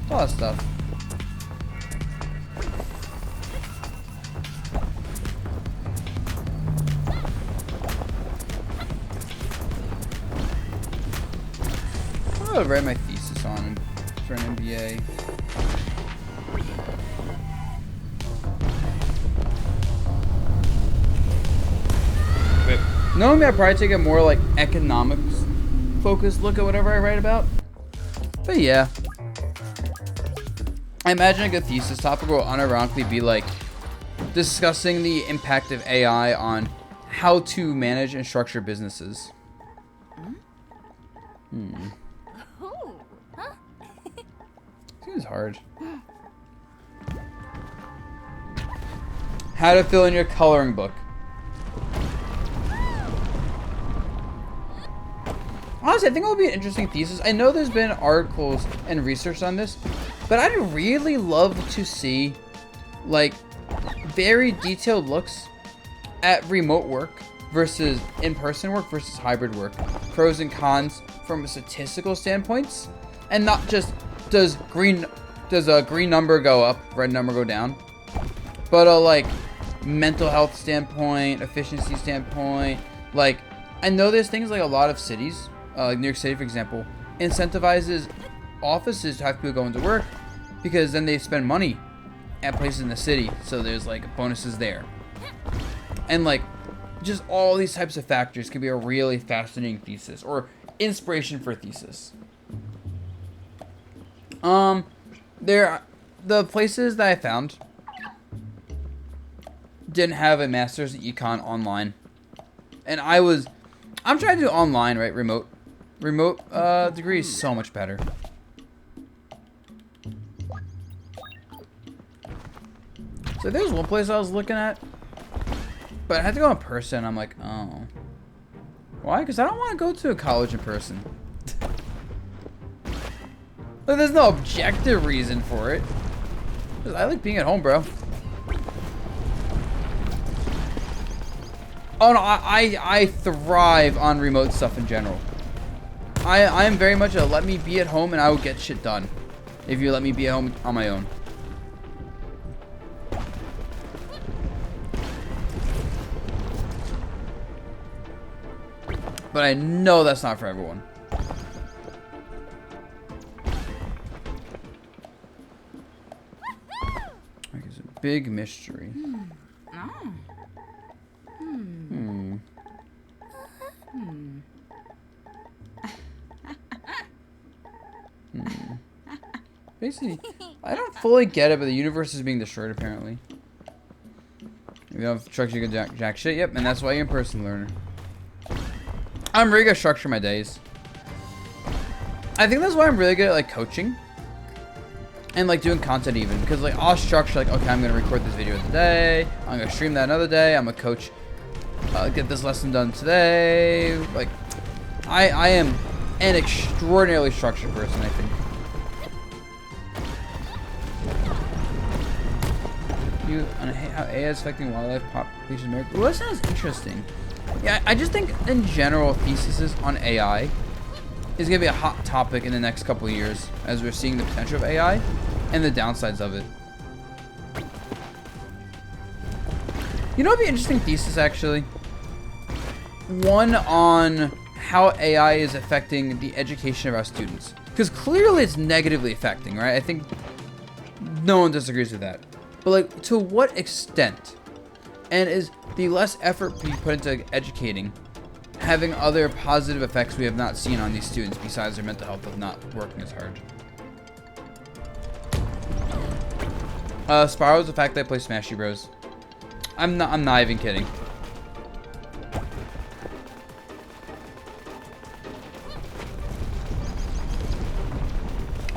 A lot of stuff. What do I write my thesis on for an MBA? Normally I'd probably take a more like economics focused look at whatever I write about. But yeah. I imagine a good thesis topic will unironically be like discussing the impact of AI on how to manage and structure businesses. Seems hard. How to fill in your coloring book. Honestly, I think it would be an interesting thesis. I know there's been articles and research on this, but I'd really love to see, like, very detailed looks at remote work versus in-person work versus hybrid work. Pros and cons from a statistical standpoints, and not just does a green number go up, red number go down, but like mental health standpoint, efficiency standpoint. Like, I know there's things like a lot of cities, like New York City, for example, incentivizes offices to have people go into work because then they spend money at places in the city. So there's like bonuses there. And like, just all these types of factors could be a really fascinating thesis or inspiration for a thesis. The places that I found didn't have a master's in econ online. And I'm trying to do online, right? Remote degree is so much better. So there's one place I was looking at, but I had to go in person. I'm like, oh. Why? Because I don't want to go to a college in person. But there's no objective reason for it. I like being at home, bro. Oh no, I thrive on remote stuff in general. I am very much a let me be at home and I will get shit done. If you let me be at home on my own. But I know that's not for everyone. Like, it's a big mystery. Basically, I don't fully get it, but the universe is being destroyed, apparently. We have structure you can jack shit, yep, and that's why you're in person learner. I'm really good at structure my days. I think that's why I'm really good at like coaching and like doing content even, because like I'll structure like, okay, I'm gonna record this video today, I'm gonna stream that another day, I'm gonna coach, get this lesson done today. Like I am an extraordinarily structured person, I think. You on how AI is affecting wildlife population in America. Well, that sounds interesting. Yeah, I just think in general theses on AI is gonna be a hot topic in the next couple of years as we're seeing the potential of AI and the downsides of it. You know, it'd be an interesting thesis actually. One on how AI is affecting the education of our students, because clearly it's negatively affecting, right? I think no one disagrees with that. But like, to what extent? And is the less effort we put into educating having other positive effects we have not seen on these students besides their mental health of not working as hard? Spyro is the fact that I play Smashy Bros. I'm not even kidding.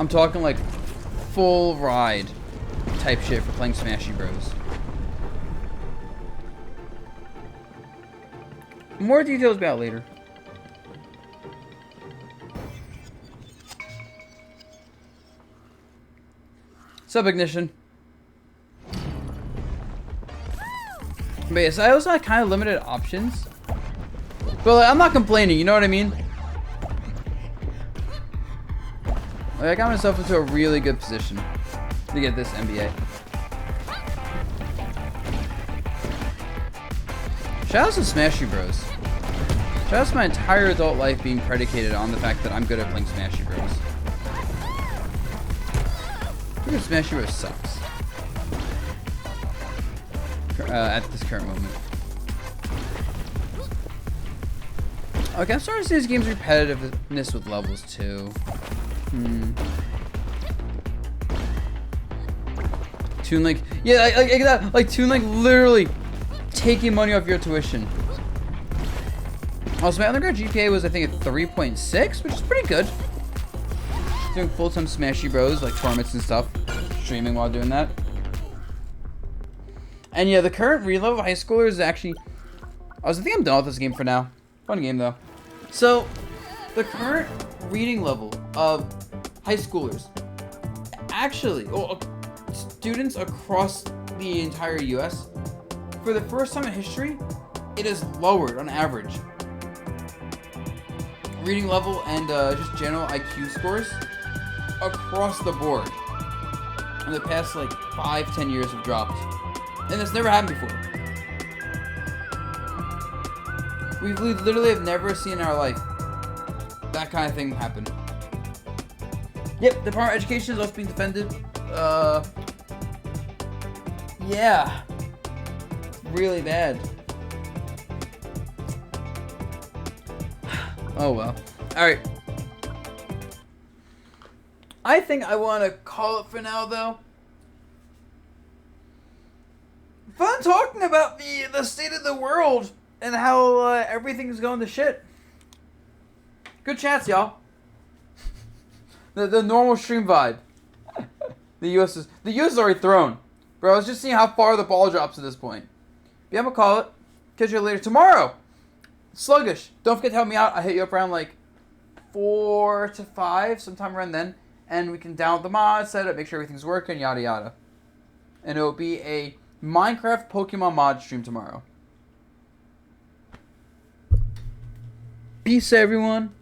I'm talking like full ride type shit for playing Smashy Bros. More details about later. Sub ignition. But yes, I also had kind of limited options. But like, I'm not complaining, you know what I mean? Like, I got myself into a really good position to get this MBA. Shout out to Smashy Bros. Shout out to my entire adult life being predicated on the fact that I'm good at playing Smashy Bros. I think Smashy Bros sucks. At this current moment. Okay, I'm starting to see this game's repetitiveness with levels too. Toon Link, yeah, like Toon Link literally taking money off your tuition. Also, my undergrad GPA was, I think, at 3.6, which is pretty good. Doing full-time Smashy Bros, like tournaments and stuff, streaming while doing that. And yeah, the current reload of high schoolers is actually, I think I'm done with this game for now. Fun game though. So, The current reading level of high schoolers, actually, students across the entire U.S., for the first time in history, it is lowered on average. Reading level and just general IQ scores across the board in the past like 5-10 years have dropped, and this never happened before. We literally have never seen in our life that kind of thing happen. Yep, the Department of Education is also being defended. Yeah, really bad. Oh well. Alright. I think I want to call it for now, though. Fun talking about the state of the world and how everything's going to shit. Good chats, y'all. The normal stream vibe. The US is already thrown. Bro, I was just seeing how far the ball drops at this point. Yeah, I'm gonna call it. Catch you later. Tomorrow! Sluggish. Don't forget to help me out. I hit you up around like 4 to 5, sometime around then. And we can download the mod, set it up, make sure everything's working, yada yada. And it'll be a Minecraft Pokemon mod stream tomorrow. Peace, everyone.